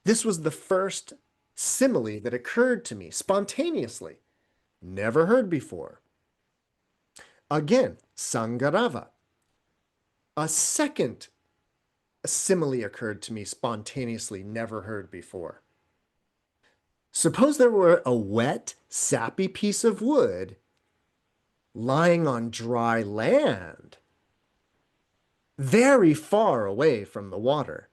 This was the first simile that occurred to me spontaneously, never heard before. Again, Saṅgārava. A second simile occurred to me spontaneously, never heard before. Suppose there were a wet, sappy piece of wood lying on dry land, very far away from the water,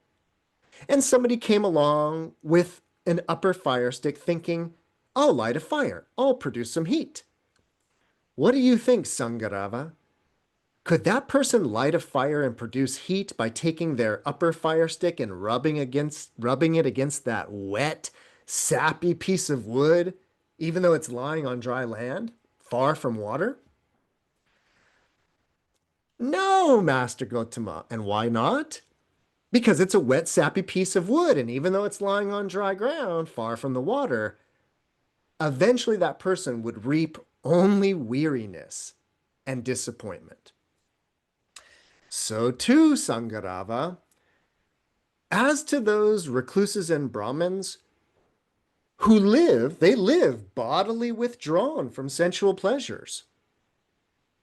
and somebody came along with an upper fire stick thinking, I'll light a fire, I'll produce some heat. What do you think, Saṅgārava? Could that person light a fire and produce heat by taking their upper fire stick and rubbing it against that wet, sappy piece of wood, even though it's lying on dry land, far from water? No, Master Gotama. And why not? Because it's a wet, sappy piece of wood, and even though it's lying on dry ground, far from the water, eventually that person would reap only weariness and disappointment. So too, Saṅgārava, as to those recluses and Brahmins who live bodily withdrawn from sensual pleasures,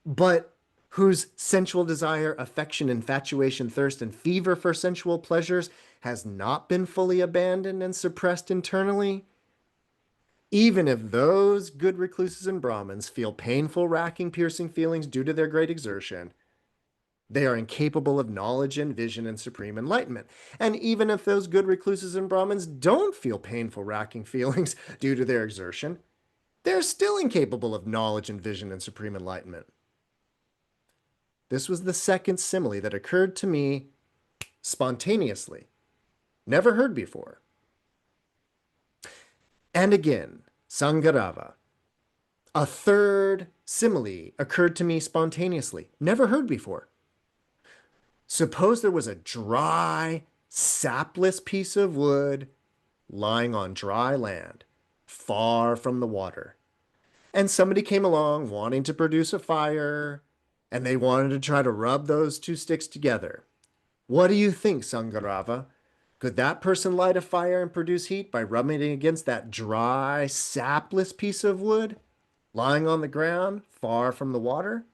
but whose sensual desire, affection, infatuation, thirst, and fever for sensual pleasures has not been fully abandoned and suppressed internally, even if those good recluses and Brahmins feel painful, racking, piercing feelings due to their great exertion, they are incapable of knowledge and vision and supreme enlightenment. And even if those good recluses and Brahmins don't feel painful, racking feelings due to their exertion, they're still incapable of knowledge and vision and supreme enlightenment. This was the second simile that occurred to me spontaneously, never heard before. And again, Saṅgārava, a third simile occurred to me spontaneously, never heard before. Suppose there was a dry, sapless piece of wood lying on dry land, far from the water. And somebody came along wanting to produce a fire, and they wanted to try to rub those two sticks together. What do you think, Saṅgārava? Could that person light a fire and produce heat by rubbing it against that dry, sapless piece of wood lying on the ground, far from the water?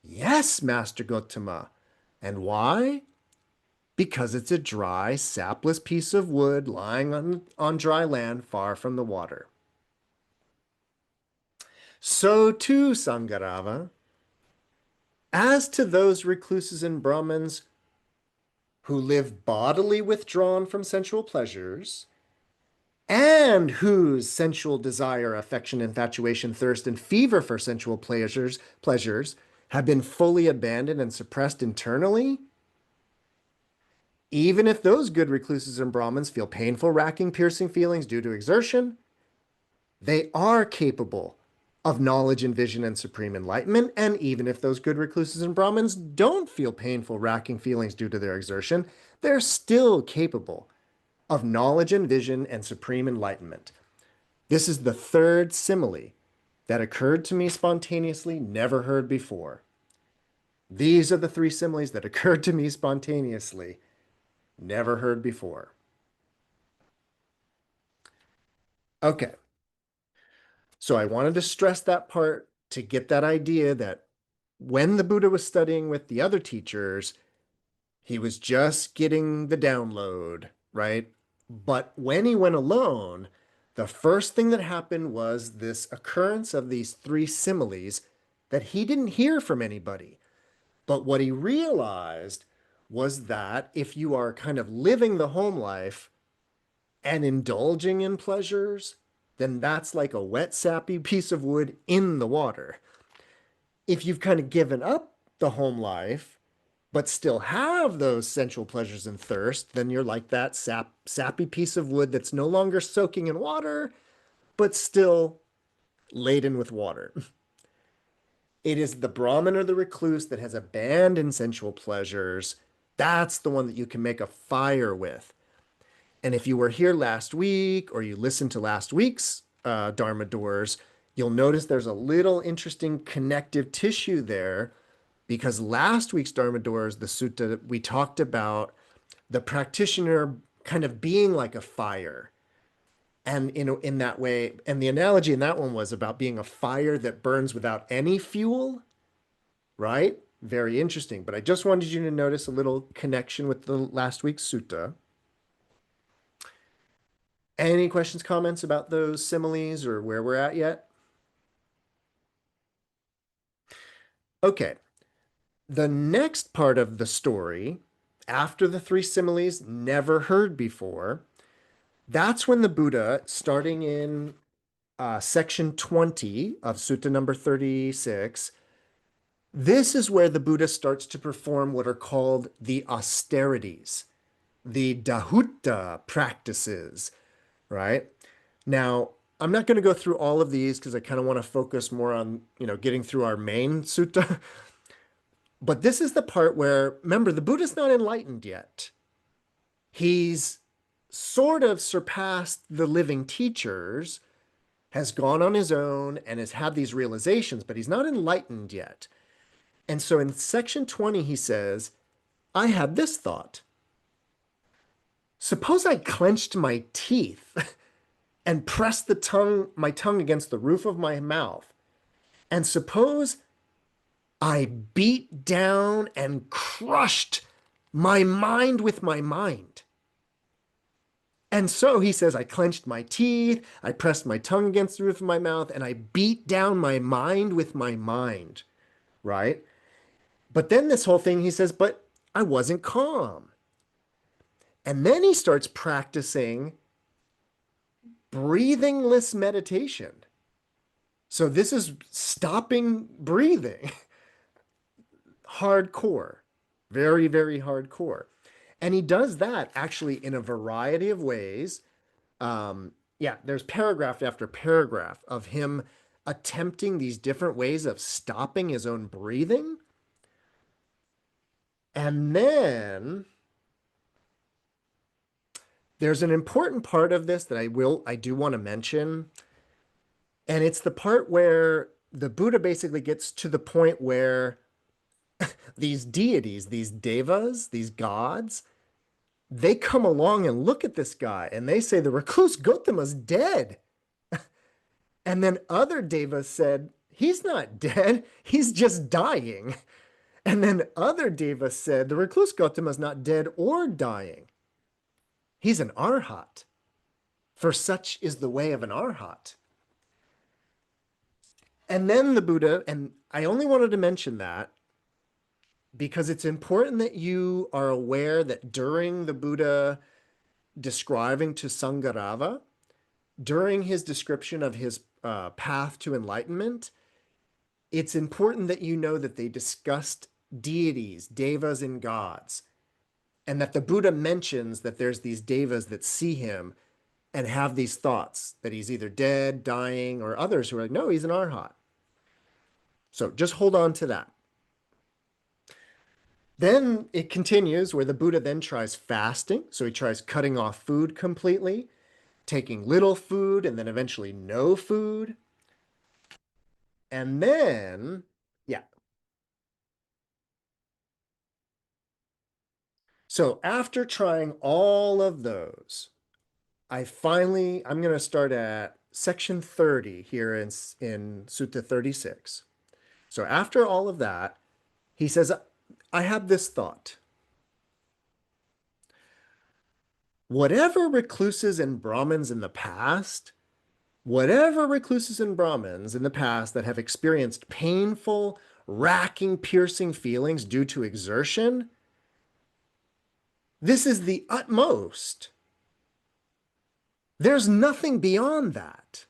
Yes, Master Gotama. And why? Because it's a dry, sapless piece of wood lying on dry land far from the water. So too, Saṅgārava, as to those recluses and Brahmins who live bodily withdrawn from sensual pleasures, and whose sensual desire, affection, infatuation, thirst, and fever for sensual pleasures have been fully abandoned and suppressed internally, even if those good recluses and Brahmins feel painful, racking, piercing feelings due to exertion, they are capable of knowledge and vision and supreme enlightenment. And even if those good recluses and Brahmins don't feel painful, racking feelings due to their exertion, they're still capable of knowledge and vision and supreme enlightenment. This is the third simile that occurred to me spontaneously, never heard before. These are the three similes that occurred to me spontaneously, never heard before. Okay, so I wanted to stress that part to get that idea that when the Buddha was studying with the other teachers, he was just getting the download, right? But when he went alone, the first thing that happened was this occurrence of these three similes that he didn't hear from anybody. But what he realized was that if you are kind of living the home life and indulging in pleasures, then that's like a wet, sappy piece of wood in the water. If you've kind of given up the home life, but still have those sensual pleasures and thirst, then you're like that sappy piece of wood that's no longer soaking in water, but still laden with water. It is the Brahmin or the recluse that has abandoned sensual pleasures. That's the one that you can make a fire with. And if you were here last week or you listened to last week's Dharma Doors, you'll notice there's a little interesting connective tissue there because last week's Dharma Doors, the sutta, we talked about the practitioner kind of being like a fire. And in that way, and the analogy in that one was about being a fire that burns without any fuel, right? Very interesting. But I just wanted you to notice a little connection with the last week's sutta. Any questions, comments about those similes or where we're at yet? Okay. The next part of the story, after the three similes never heard before, that's when the Buddha, starting in section 20 of Sutta number 36, this is where the Buddha starts to perform what are called the austerities, the Dhutta practices, right? Now, I'm not going to go through all of these because I kind of want to focus more on, getting through our main sutta. But this is the part where, remember, the Buddha's not enlightened yet. He's sort of surpassed the living teachers, has gone on his own, and has had these realizations, but he's not enlightened yet. And so in section 20, he says, I had this thought. Suppose I clenched my teeth and pressed my tongue against the roof of my mouth. And suppose I beat down and crushed my mind with my mind. And so he says, I clenched my teeth, I pressed my tongue against the roof of my mouth, and I beat down my mind with my mind, right? But then this whole thing, he says, but I wasn't calm. And then he starts practicing breathingless meditation. So this is stopping breathing. Hardcore, very, very hardcore. And he does that actually in a variety of ways. Yeah, there's paragraph after paragraph of him attempting these different ways of stopping his own breathing. And then there's an important part of this that I do want to mention. And it's the part where the Buddha basically gets to the point where these deities, these devas, these gods, they come along and look at this guy and they say the recluse Gautama's dead. And then other devas said, he's not dead, he's just dying. And then other devas said, the recluse Gautama's not dead or dying. He's an arhat. For such is the way of an arhat. And then the Buddha, and I only wanted to mention that because it's important that you are aware that during the Buddha describing to Saṅgārava, during his description of his path to enlightenment, it's important that you know that they discussed deities, devas, and gods, and that the Buddha mentions that there's these devas that see him and have these thoughts that he's either dead, dying, or others who are like, no, he's an arhat. So just hold on to that. Then it continues where the Buddha then tries fasting. So he tries cutting off food completely, taking little food, and then eventually no food. And then, yeah. So after trying all of those, I'm going to start at section 30 here in Sutta 36. So after all of that, he says, I had this thought. Whatever recluses and Brahmins in the past, whatever recluses and Brahmins in the past that have experienced painful, racking, piercing feelings due to exertion, this is the utmost. There's nothing beyond that.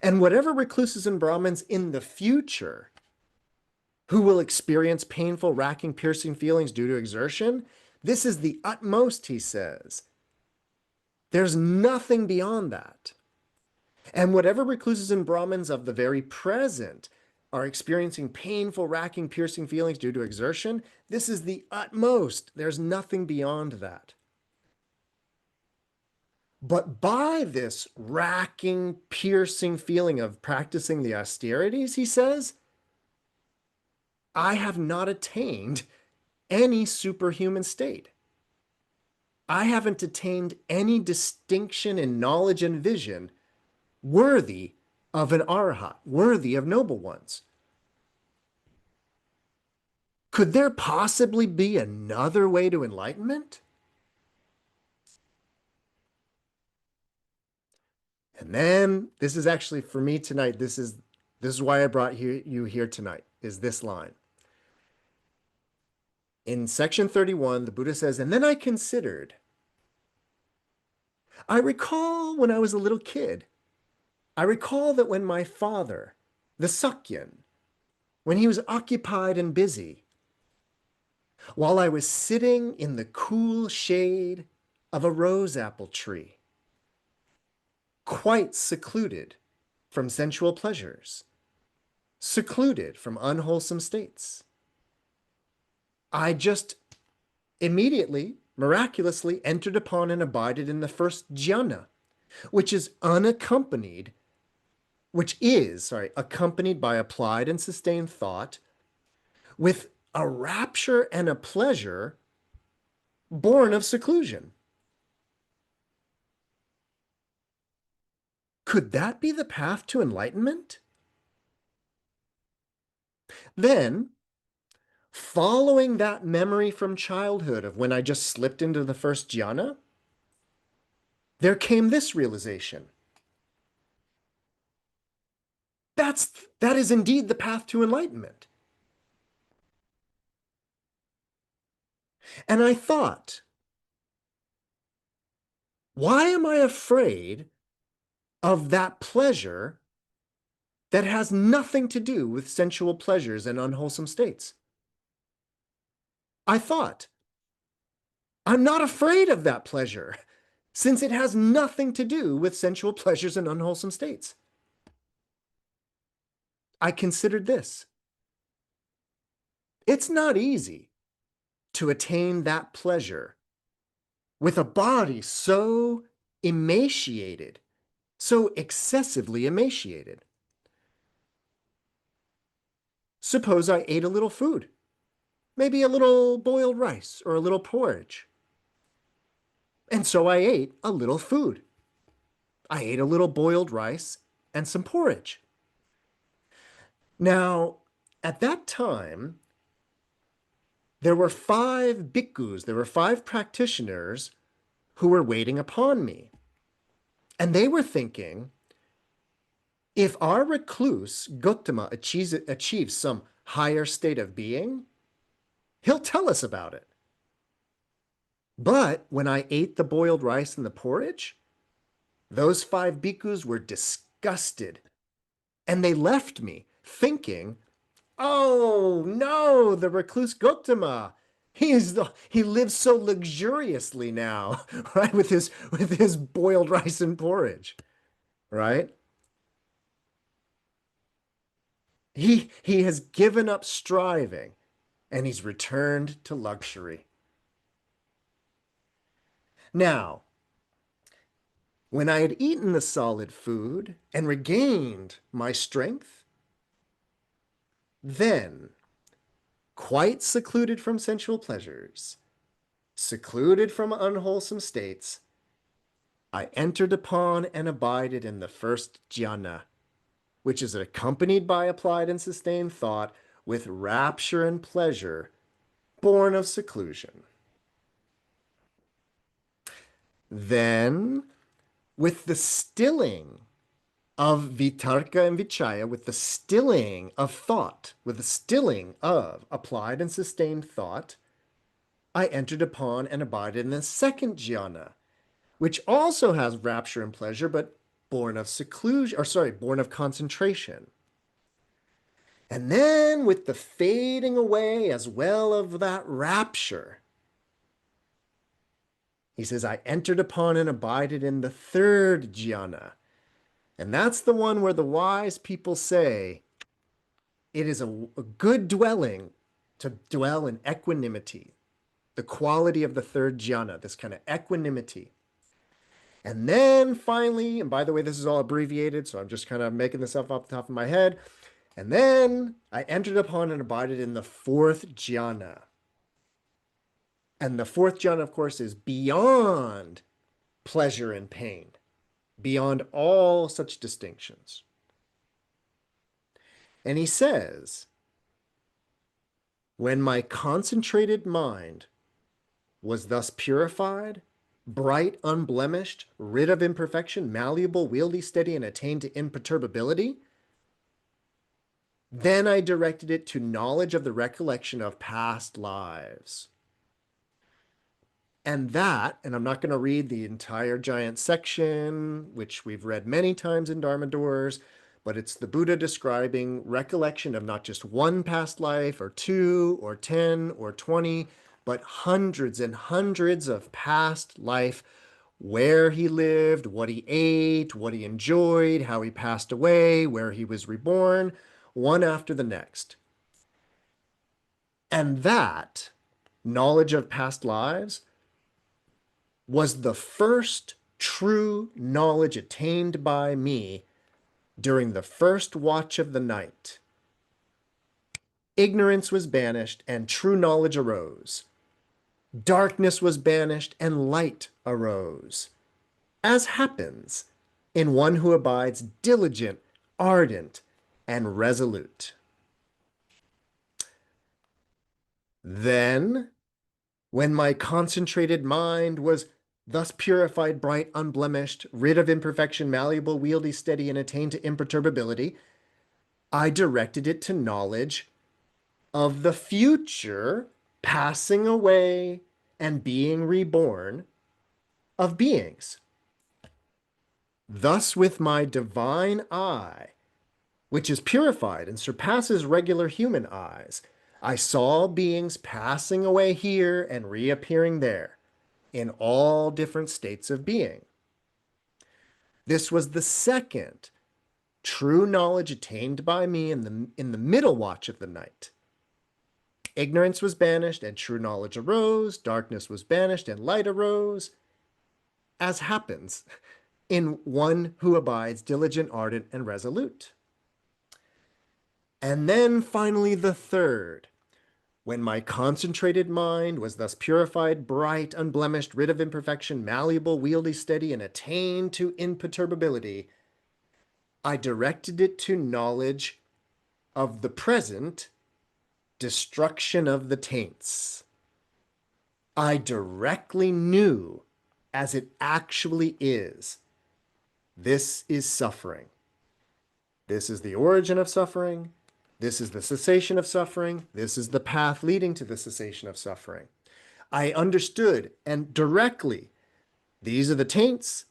And whatever recluses and Brahmins in the future who will experience painful, racking, piercing feelings due to exertion, this is the utmost, he says. There's nothing beyond that. And whatever recluses and Brahmins of the very present are experiencing painful, racking, piercing feelings due to exertion, this is the utmost. There's nothing beyond that. But by this racking, piercing feeling of practicing the austerities, he says, I have not attained any superhuman state. I haven't attained any distinction in knowledge and vision worthy of an arhat, worthy of noble ones. Could there possibly be another way to enlightenment? And then this is actually for me tonight. This is why I brought you here tonight, is this line. In section 31, the Buddha says, and then I considered, I recall when I was a little kid, I recall that when my father, the Sakyan, when he was occupied and busy, while I was sitting in the cool shade of a rose apple tree, quite secluded from sensual pleasures, secluded from unwholesome states, I just immediately, miraculously entered upon and abided in the first jhana, which is accompanied by applied and sustained thought with a rapture and a pleasure born of seclusion. Could that be the path to enlightenment? Then, following that memory from childhood of when I just slipped into the first jhana, there came this realization. That is indeed the path to enlightenment. And I thought, why am I afraid of that pleasure that has nothing to do with sensual pleasures and unwholesome states? I thought, I'm not afraid of that pleasure since it has nothing to do with sensual pleasures and unwholesome states. I considered this. It's not easy to attain that pleasure with a body so emaciated, so excessively emaciated. Suppose I ate a little food, maybe a little boiled rice or a little porridge. And so I ate a little food. I ate a little boiled rice and some porridge. Now, at that time, there were 5 bhikkhus, there were 5 practitioners who were waiting upon me. And they were thinking, if our recluse, Gautama, achieves some higher state of being, he'll tell us about it. But when I ate the boiled rice and the porridge, Those 5 bhikkhus were disgusted, and they left me thinking, oh no, the recluse Gautama. He lives so luxuriously now, right? With his boiled rice and porridge, right? He has given up striving and he's returned to luxury. Now, when I had eaten the solid food and regained my strength, then, quite secluded from sensual pleasures, secluded from unwholesome states, I entered upon and abided in the first jhana, which is accompanied by applied and sustained thought with rapture and pleasure born of seclusion. Then, with the stilling of vitarka and vichaya, with the stilling of thought, with the stilling of applied and sustained thought, I entered upon and abided in the second jhana, which also has rapture and pleasure, but born of seclusion, or sorry, born of concentration. And then with the fading away as well of that rapture, he says, I entered upon and abided in the third jhana. And that's the one where the wise people say it is a good dwelling to dwell in equanimity, the quality of the third jhana, this kind of equanimity. And then finally, and by the way, this is all abbreviated, so I'm just kind of making this up off the top of my head. And then I entered upon and abided in the fourth jhana. And the fourth jhana, of course, is beyond pleasure and pain, beyond all such distinctions. And he says, when my concentrated mind was thus purified, bright, unblemished, rid of imperfection, malleable, wieldy, steady, and attained to imperturbability, then I directed it to knowledge of the recollection of past lives. And that, and I'm not going to read the entire giant section, which we've read many times in Dharma Doors, but it's the Buddha describing recollection of not just one past life or 2 or 10 or 20, but hundreds and hundreds of past life, where he lived, what he ate, what he enjoyed, how he passed away, where he was reborn, one after the next. And that knowledge of past lives was the first true knowledge attained by me during the first watch of the night. Ignorance was banished and true knowledge arose. Darkness was banished and light arose, as happens in one who abides diligent, ardent, and resolute. Then, when my concentrated mind was thus purified, bright, unblemished, rid of imperfection, malleable, wieldy, steady, and attained to imperturbability, I directed it to knowledge of the future passing away and being reborn of beings. Thus, with my divine eye, which is purified and surpasses regular human eyes, I saw beings passing away here and reappearing there, in all different states of being. This was the second true knowledge attained by me in the middle watch of the night. Ignorance was banished and true knowledge arose, darkness was banished and light arose, as happens in one who abides diligent, ardent, and resolute. And then finally the third, when my concentrated mind was thus purified, bright, unblemished, rid of imperfection, malleable, wieldy, steady, and attained to imperturbability, I directed it to knowledge of the present destruction of the taints. I directly knew, as it actually is, this is suffering. This is the origin of suffering. This is the cessation of suffering. This is the path leading to the cessation of suffering. I understood and directly, these are the taints,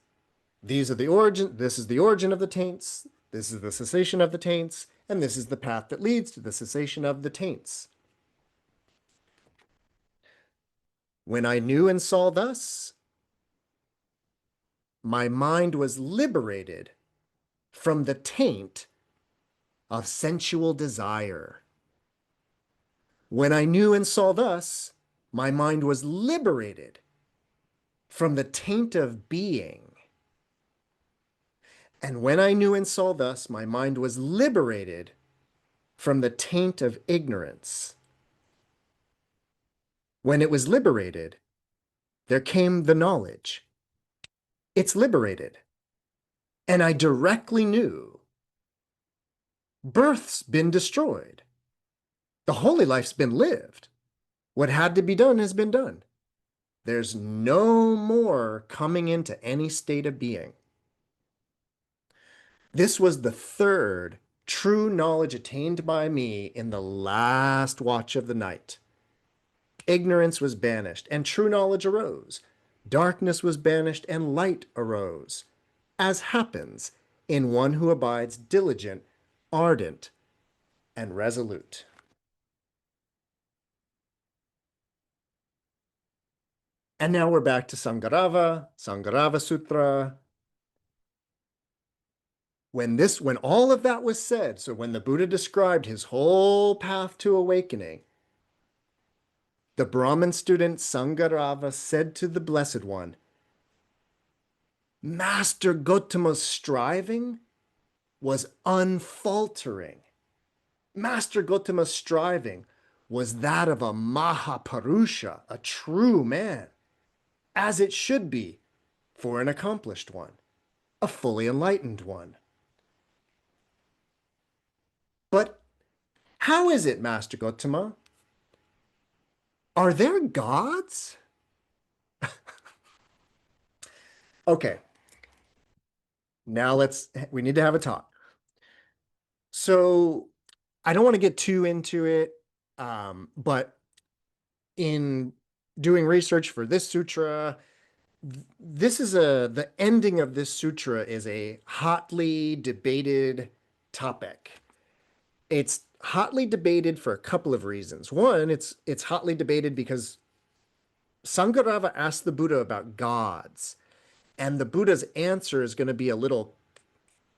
These are the origin, this is the origin of the taints, this is the cessation of the taints, and this is the path that leads to the cessation of the taints. When I knew and saw thus, my mind was liberated from the taint of sensual desire. When I knew and saw thus, my mind was liberated from the taint of being. And when I knew and saw thus, my mind was liberated from the taint of ignorance. When it was liberated, there came the knowledge. It's liberated. And I directly knew birth's been destroyed. The holy life's been lived. What had to be done has been done. There's no more coming into any state of being. This was the third true knowledge attained by me in the last watch of the night. Ignorance was banished, and true knowledge arose. Darkness was banished, and light arose, as happens in one who abides diligent, ardent, and resolute. And now we're back to Saṅgārava Sutta. When all of that was said, so when the Buddha described his whole path to awakening, the Brahmin student Saṅgārava said to the Blessed One, Master Gotama's striving was unfaltering. Master Gotama's striving was that of a Mahapurusha, a true man, as it should be for an accomplished one, a fully enlightened one. But how is it, Master Gotama? Are there gods? Okay, now we need to have a talk. So I don't want to get too into it, but in doing research for this sutra, the ending of this sutra is a hotly debated topic. It's hotly debated for a couple of reasons. One, it's hotly debated because Saṅgārava asked the Buddha about gods, and the Buddha's answer is going to be a little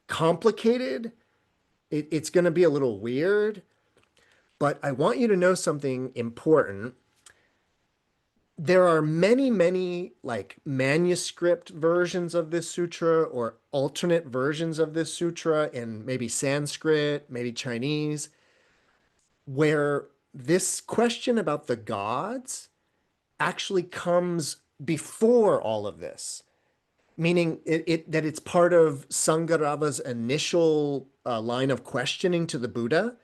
complicated. It's going to be a little weird, but I want you to know something important. There are many, many like manuscript versions of this sutra or alternate versions of this sutra in maybe Sanskrit, maybe Chinese, where this question about the gods actually comes before all of this, meaning that it's part of Saṅgārava's initial line of questioning to the Buddha,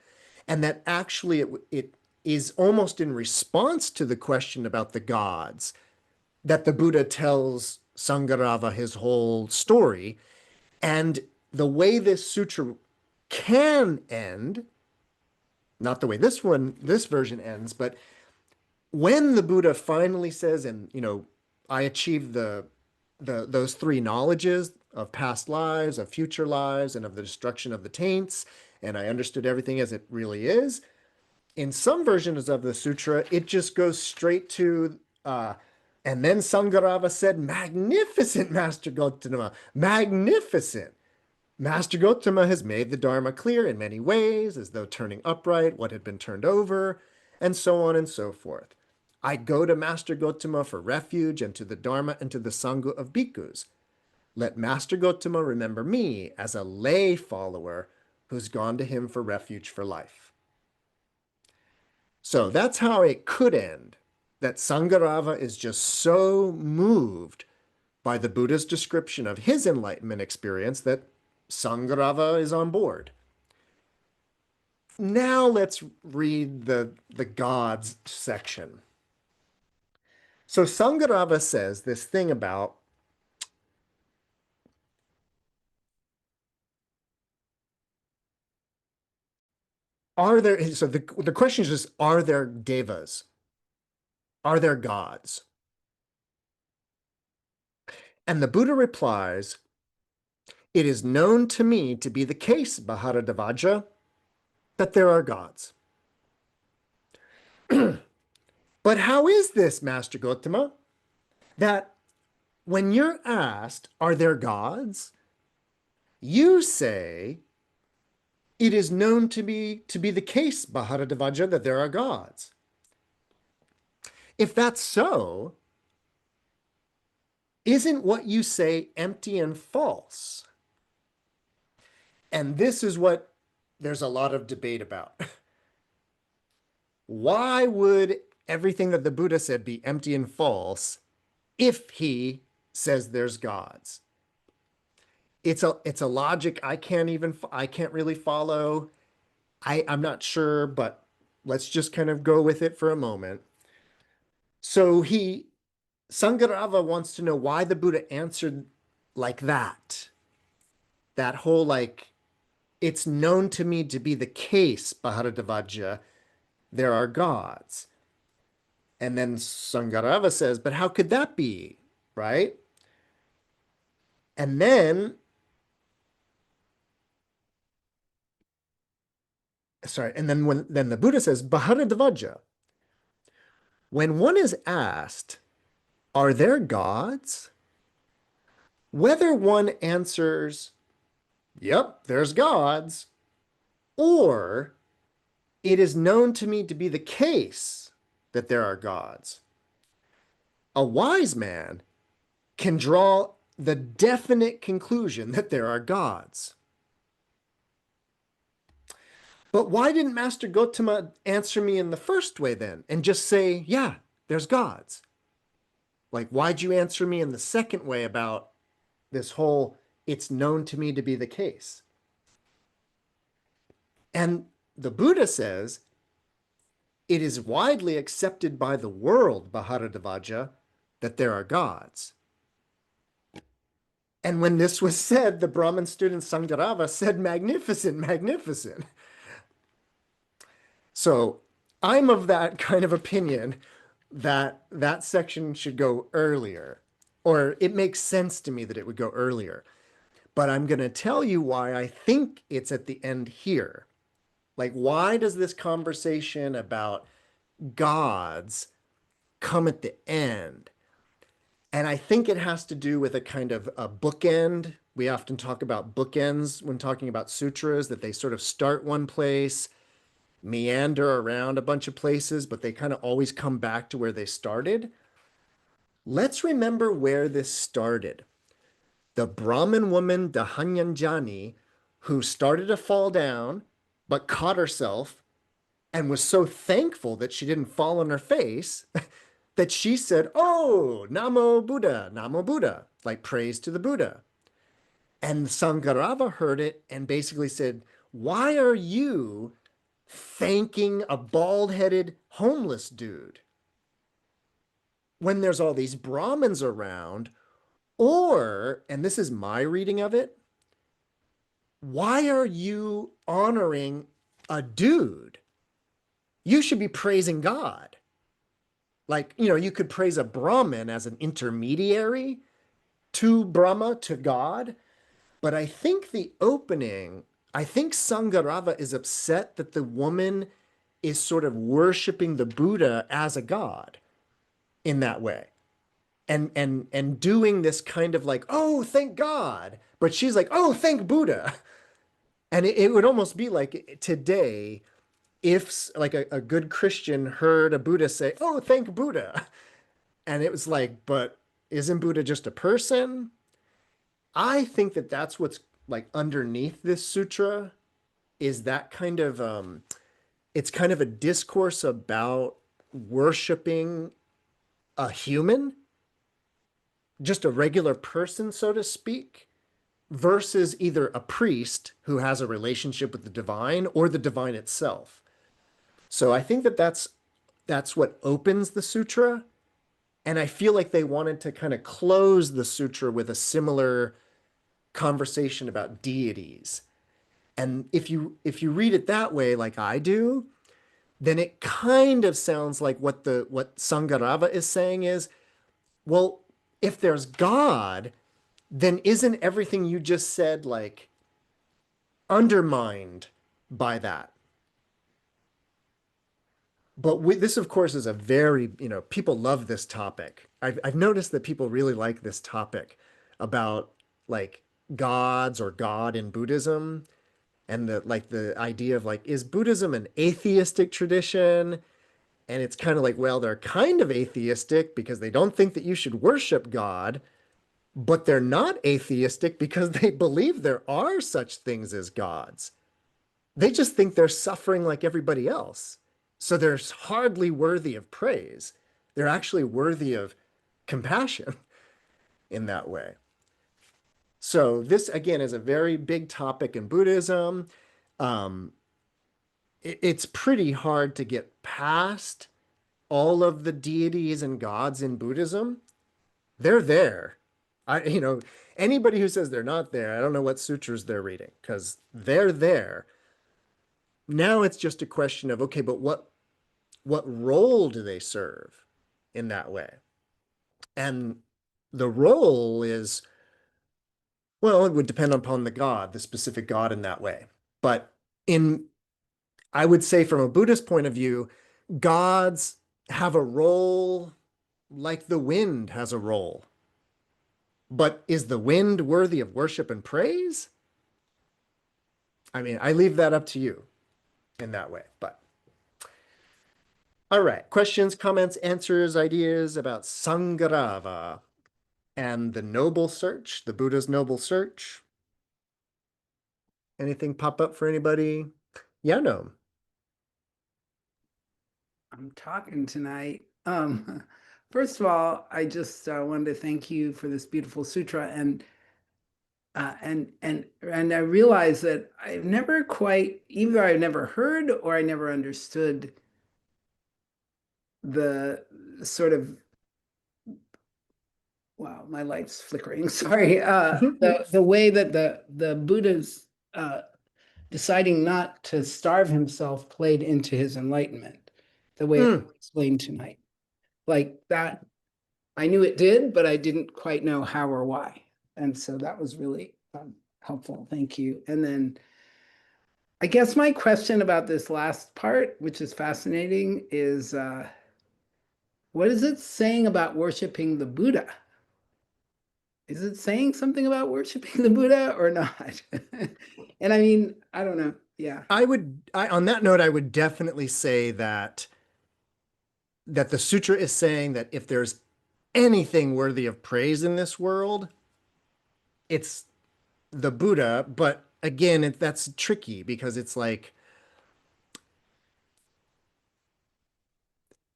and that actually it is almost in response to the question about the gods that the Buddha tells Saṅgārava his whole story. And the way this sutra can end, not the way this version ends, but when the Buddha finally says, and I achieved those three knowledges of past lives, of future lives, and of the destruction of the taints, and I understood everything as it really is. In some versions of the sutra, it just goes straight to, and then Saṅgārava said, magnificent, Master Gotama, magnificent. Master Gotama has made the Dharma clear in many ways, as though turning upright what had been turned over, and so on and so forth. I go to Master Gotama for refuge and to the Dharma and to the Sangha of bhikkhus. Let Master Gotama remember me as a lay follower who's gone to him for refuge for life. So that's how it could end, that Saṅgārava is just so moved by the Buddha's description of his enlightenment experience that Saṅgārava is on board. Now let's read the gods section. So Saṅgārava says this thing about so the question is just, are there devas? Are there gods? And the Buddha replies, It is known to me to be the case, Bharadvaja, that there are gods. But how is this, Master Gotama, that when you're asked, are there gods? You say, it is known to be the case, Bharadvaja, that there are gods. If that's so, isn't what you say empty and false? And this is what there's a lot of debate about. Why would everything that the Buddha said be empty and false if he says there's gods? It's a logic I can't really follow. I'm not sure, but let's just kind of go with it for a moment. So Saṅgārava wants to know why the Buddha answered like that. That whole like, it's known to me to be the case, Bharadvaja, there are gods. And then Saṅgārava says, but how could that be? Right? And then, then the Buddha says, Bharadvaja, when one is asked, are there gods? Whether one answers, yep, there's gods, or it is known to me to be the case that there are gods. A wise man can draw the definite conclusion that there are gods. But why didn't Master Gotama answer me in the first way then and just say, yeah, there's gods? Like, why'd you answer me in the second way about this whole, it's known to me to be the case? And the Buddha says, it is widely accepted by the world, Bharadvaja, that there are gods. And when this was said, the Brahmin student Saṅgārava said, magnificent, magnificent. So I'm of that kind of opinion that that section should go earlier, or it makes sense to me that it would go earlier. But I'm going to tell you why I think it's at the end here. Like, why does this conversation about gods come at the end? And I think it has to do with a kind of a bookend. We often talk about bookends when talking about sutras, that they sort of start one place, meander around a bunch of places, but they kind of always come back to where they started. Let's remember where this started. The Brahmin woman, Dahanyanjani, who started to fall down, but caught herself and was so thankful that she didn't fall on her face that she said, oh, Namo Buddha, like praise to the Buddha. And Saṅgārava heard it and basically said, why are you thanking a bald-headed homeless dude when there's all these Brahmins around? Or, and this is my reading of it, why are you honoring a dude? You should be praising God. Like, you could praise a Brahmin as an intermediary to Brahma, to God. But I think I think Saṅgārava is upset that the woman is sort of worshiping the Buddha as a god in that way. And doing this kind of like, oh, thank God. But she's like, oh, thank Buddha. And it would almost be like today, if like a good Christian heard a Buddha say, oh, thank Buddha. And it was like, but isn't Buddha just a person? I think that that's what's like underneath this sutra, is that kind of, it's kind of a discourse about worshiping a human, just a regular person, so to speak, versus either a priest who has a relationship with the divine or the divine itself. So I think that that's what opens the sutra. And I feel like they wanted to kind of close the sutra with a similar conversation about deities. And if you read it that way, like I do, then it kind of sounds like what Saṅgārava is saying is, well, if there's God, then isn't everything you just said like undermined by that? But this, of course, is a very, people love this topic. I've noticed that people really like this topic about like gods or God in Buddhism, and the idea of like, is Buddhism an atheistic tradition? And it's kind of like, well, they're kind of atheistic because they don't think that you should worship God, but they're not atheistic because they believe there are such things as gods. They just think they're suffering like everybody else. So they're hardly worthy of praise. They're actually worthy of compassion in that way. So this, again, is a very big topic in Buddhism. Um, it's pretty hard to get past all of the deities and gods in Buddhism. They're there. Anybody who says they're not there, I don't know what sutras they're reading, because they're there. Now it's just a question of, okay, but what role do they serve in that way? And the role is, well, it would depend upon the god, the specific god in that way. But in, I would say from a Buddhist point of view, gods have a role like the wind has a role. But is the wind worthy of worship and praise? I mean, I leave that up to you in that way. But all right, questions, comments, answers, ideas about Saṅgārava and the noble search, the Buddha's noble search. Anything pop up for anybody? Yeah, no. I'm talking tonight. First of all, I just wanted to thank you for this beautiful sutra, and I realized that I've never quite, either I've never heard or I never understood the sort of, wow, my light's flickering. Sorry. The way that the Buddha's deciding not to starve himself played into his enlightenment, the way it was explained tonight. Like that, I knew it did, but I didn't quite know how or why. And so that was really helpful. Thank you. And then I guess my question about this last part, which is fascinating, is what is it saying about worshiping the Buddha? Is it saying something about worshiping the Buddha or not? And I mean, I don't know. Yeah. On that note, I would definitely say that the sutra is saying that if there's anything worthy of praise in this world, it's the Buddha. But again, that's tricky because it's like,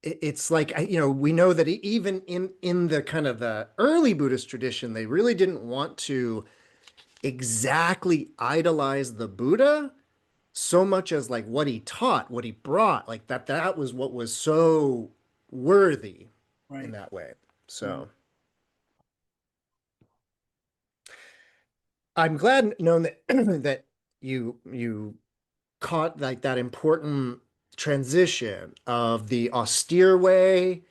it's like, we know that even in the kind of the early Buddhist tradition, they really didn't want to exactly idolize the Buddha so much as like what he taught, what he brought, like that was what was so worthy in Right. that way. Right. So I'm glad known that that you caught like that important transition of the austere way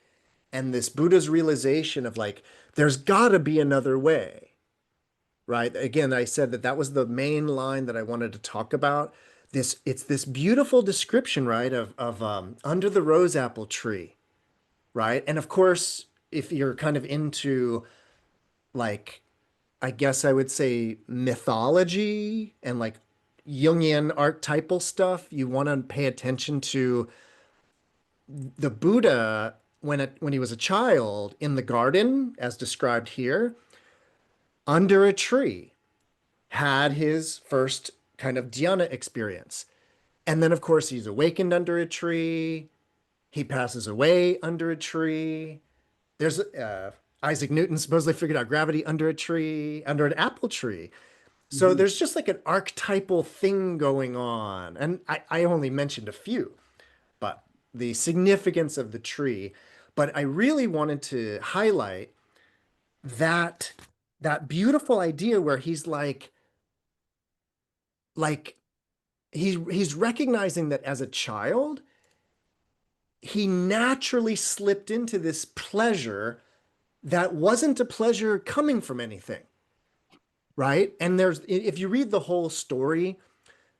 and this Buddha's realization of like there's got to be another way, right? Again, I said that was the main line that I wanted to talk about. It's this beautiful description, right, of under the rose apple tree, right? And of course, if you're kind of into like, I guess I would say mythology and like Jungian archetypal stuff, you want to pay attention to the Buddha when he was a child in the garden, as described here, under a tree, had his first kind of dhyana experience. And then, of course, he's awakened under a tree. He passes away under a tree. There's Isaac Newton supposedly figured out gravity under a tree, under an apple tree. So Mhm. there's just like an archetypal thing going on. And I only mentioned a few, but the significance of the tree. But I really wanted to highlight that that beautiful idea where he's like he's recognizing that as a child, he naturally slipped into this pleasure that wasn't a pleasure coming from anything. right? And if you read the whole story,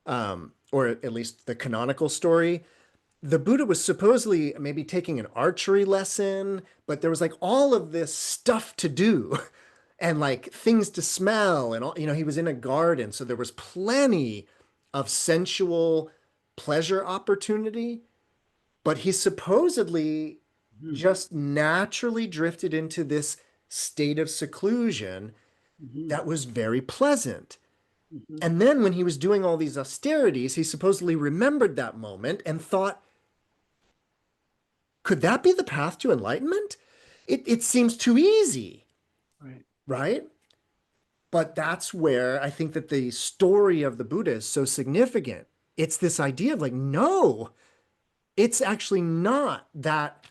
or at least the canonical story, the Buddha was supposedly maybe taking an archery lesson, but there was like all of this stuff to do and like things to smell and all, he was in a garden. So there was plenty of sensual pleasure opportunity, but he supposedly Mhm. just naturally drifted into this state of seclusion Mhm. that was very pleasant. Mhm. And then when he was doing all these austerities, he supposedly remembered that moment and thought, could that be the path to enlightenment? It seems too easy, Right. right? But that's where I think that the story of the Buddha is so significant. It's this idea of like, no, it's actually not that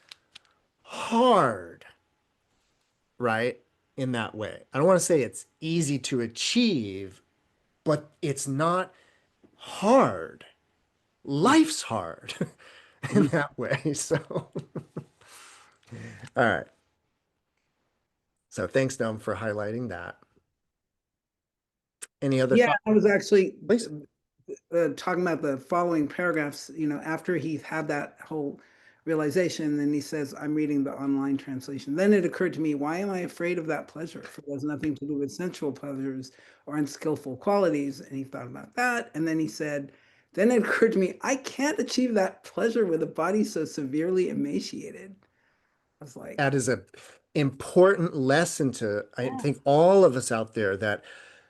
hard, right? In that way. I don't want to say it's easy to achieve, but it's not hard. Life's hard in Mhm. that way. So, all right. So thanks, Dom, for highlighting that. Any other Yeah, thoughts, I was actually please? talking about the following paragraphs, after he had that whole realization, then he says, I'm reading the online translation. Then it occurred to me, why am I afraid of that pleasure? For it has nothing to do with sensual pleasures or unskillful qualities. And he thought about that. And then he said, then it occurred to me, I can't achieve that pleasure with a body so severely emaciated. I was like, That is a important lesson to, I yeah, think, all of us out there that,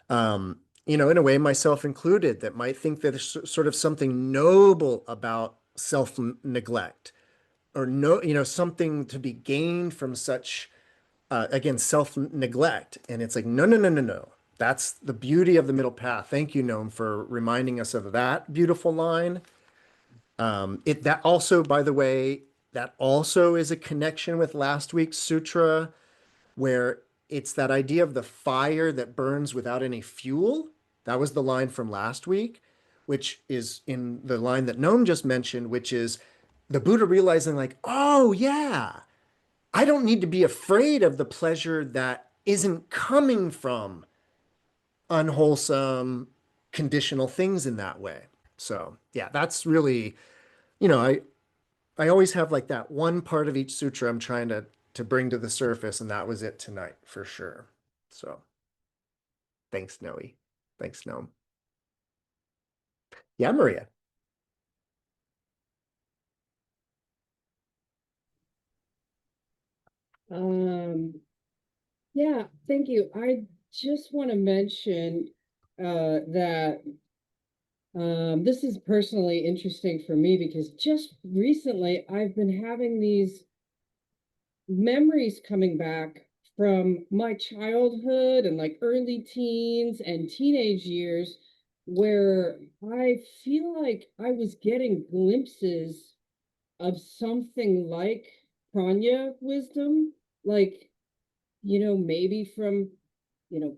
in a way, myself included, that might think that there's sort of something noble about self-neglect or no, something to be gained from such, again, self-neglect. And it's like, no, no, no, no, no. That's the beauty of the middle path. Thank you, Noam, for reminding us of that beautiful line. That also, by the way, that also is a connection with last week's sutra, where it's that idea of the fire that burns without any fuel. That was the line from last week, which is in the line that Noam just mentioned, which is the Buddha realizing, like, oh, yeah, I don't need to be afraid of the pleasure that isn't coming from unwholesome, conditional things in that way. So, yeah, that's really, you know, I always have like that one part of each sutra I'm trying to bring to the surface, and that was it tonight for sure. So thanks, Noe. Thanks, Noam. Yeah, Maria. Um, yeah, thank you. I just want to mention that this is personally interesting for me because just recently I've been having these memories coming back from my childhood and like early teens and teenage years where I feel like I was getting glimpses of something like pranya wisdom, like maybe from, you know,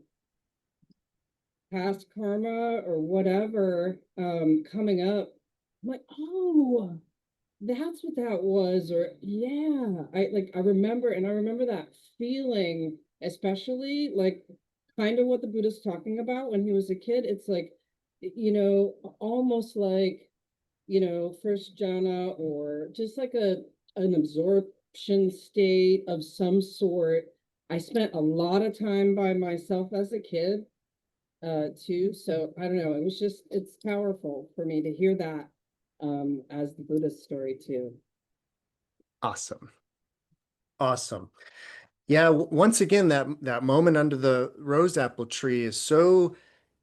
past karma or whatever, coming up. I'm like, oh, that's what that was. Or yeah, I remember, and I remember that feeling, especially like kind of what the Buddha's talking about when he was a kid. It's like, almost like, first jhana or just like an absorption state of some sort. I spent a lot of time by myself as a kid, too. So I don't know. It's powerful for me to hear that, as the Buddhist story too. Awesome. Awesome. Yeah, once again, that moment under the rose apple tree is so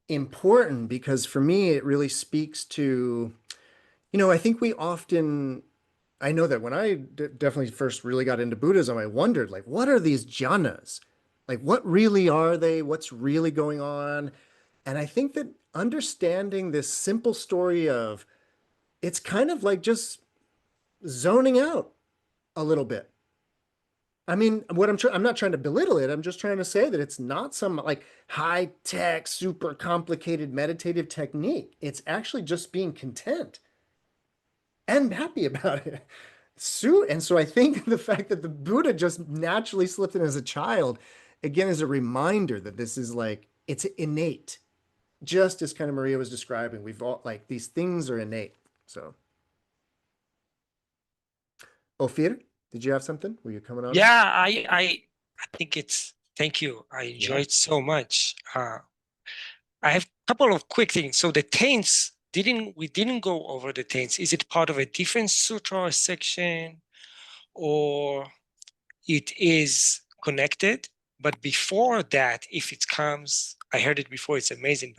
important because for me, it really speaks to, I think we often, I know that when I definitely first really got into Buddhism, I wondered, like, what are these jhanas? Like, what really are they? What's really going on? And I think that understanding this simple story of it's kind of like just zoning out a little bit. I mean, I'm not trying to belittle it. I'm just trying to say that it's not some like high tech, super complicated meditative technique. It's actually just being content and happy about it. So I think the fact that the Buddha just naturally slipped in as a child, again, is a reminder that this is like it's innate. Just as kind of Maria was describing, we've all like these things are innate. So, Ophir, did you have something? Were you coming on? Yeah, I think it's, thank you. I Yeah. enjoyed so much. I have a couple of quick things. So the taints, we didn't go over the taints. Is it part of a different sutra or section, or it is connected? But before that, if it comes, I heard it before, it's amazing,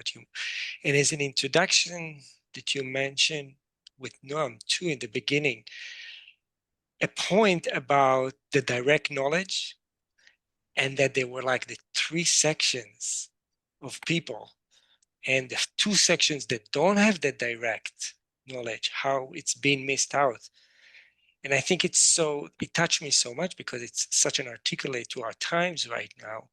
and as an introduction that you mentioned with Noam too in the beginning, a point about the direct knowledge, and that there were like the 3 sections of people, and the 2 sections that don't have the direct knowledge, how it's being missed out. And I think it touched me so much because it's such an articulate to our times right now.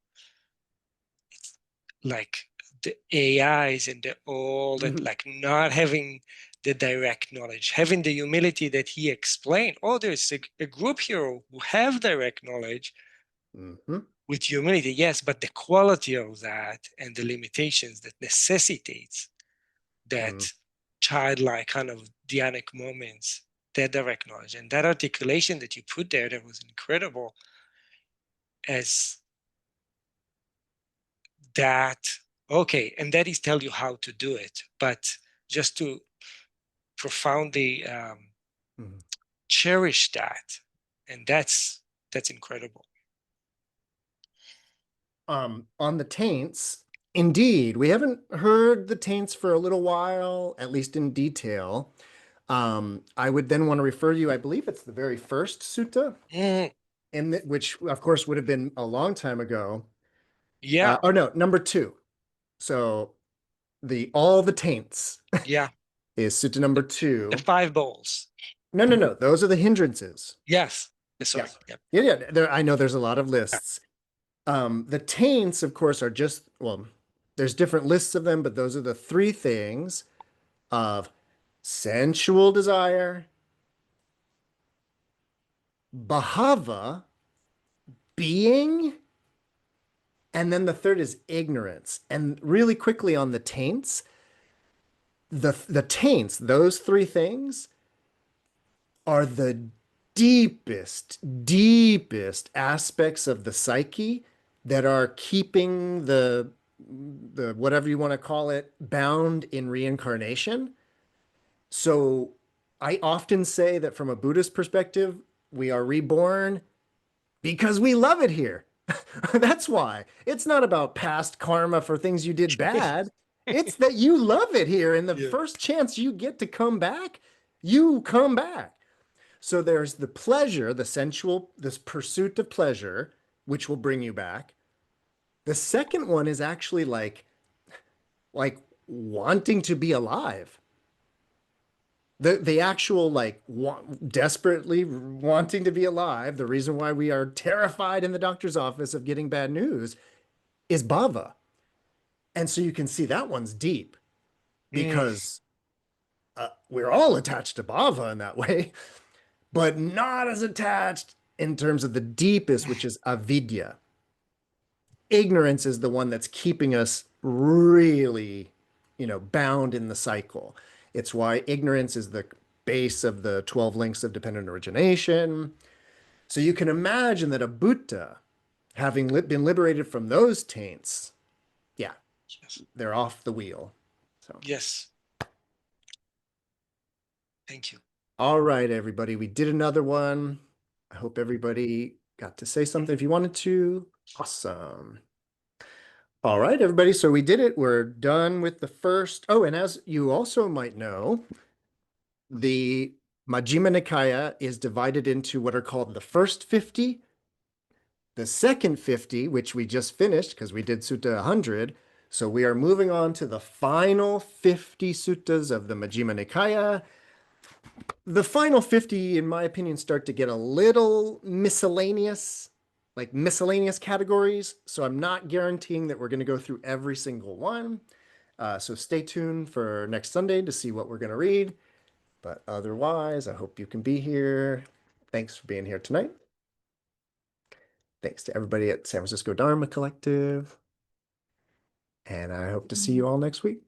It's like the AIs and all that, like not having the direct knowledge, having the humility that he explained. Oh, there's a group here who have direct knowledge, with humility, yes, but the quality of that and the limitations that necessitates that childlike kind of dhyanic moments, that direct knowledge and that articulation that you put there, that was incredible. As that, okay, and that is tell you how to do it, but just to profoundly cherish that, and that's incredible. On the taints, indeed, we haven't heard the taints for a little while, at least in detail. I would then want to refer you, I believe it's the very first sutta, which of course would have been a long time ago. Yeah. Oh no, number 2. So all the taints. Yeah. Is sutta number 2. The 5 bowls. No. Those are the hindrances. Yes. Sorry. Yeah. I know there's a lot of lists. The taints, of course, are just, well, there's different lists of them, but those are the 3 things of sensual desire, bhava, being, and then the third is ignorance. And really quickly on the taints, the taints, those 3 things are the deepest aspects of the psyche that are keeping the whatever you want to call it bound in reincarnation. So I often say that from a Buddhist perspective, we are reborn because we love it here. That's why. It's not about past karma for things you did bad. It's that you love it here. And the first chance you get to come back, you come back. So there's the pleasure, the sensual, this pursuit of pleasure, which will bring you back. The second one is actually like wanting to be alive. The actual desperately wanting to be alive, the reason why we are terrified in the doctor's office of getting bad news is bhava. And so you can see that one's deep because we're all attached to bhava in that way, but not as attached in terms of the deepest, which is avidya. Ignorance is the one that's keeping us really, bound in the cycle. It's why ignorance is the base of the 12 links of dependent origination. So you can imagine that a Buddha, having been liberated from those taints, they're off the wheel. So yes. Thank you. All right, everybody. We did another one. I hope everybody got to say something if you wanted to. Awesome. All right, everybody. So we did it. We're done with the first. Oh, and as you also might know, the Majjhima Nikāya is divided into what are called the first 50, the second 50, which we just finished because we did Sutta 100. So we are moving on to the final 50 suttas of the Majjhima Nikāya. The final 50, in my opinion, start to get a little miscellaneous, like miscellaneous categories. So I'm not guaranteeing that we're going to go through every single one. So stay tuned for next Sunday to see what we're going to read. But otherwise, I hope you can be here. Thanks for being here tonight. Thanks to everybody at San Francisco Dharma Collective. And I hope to see you all next week.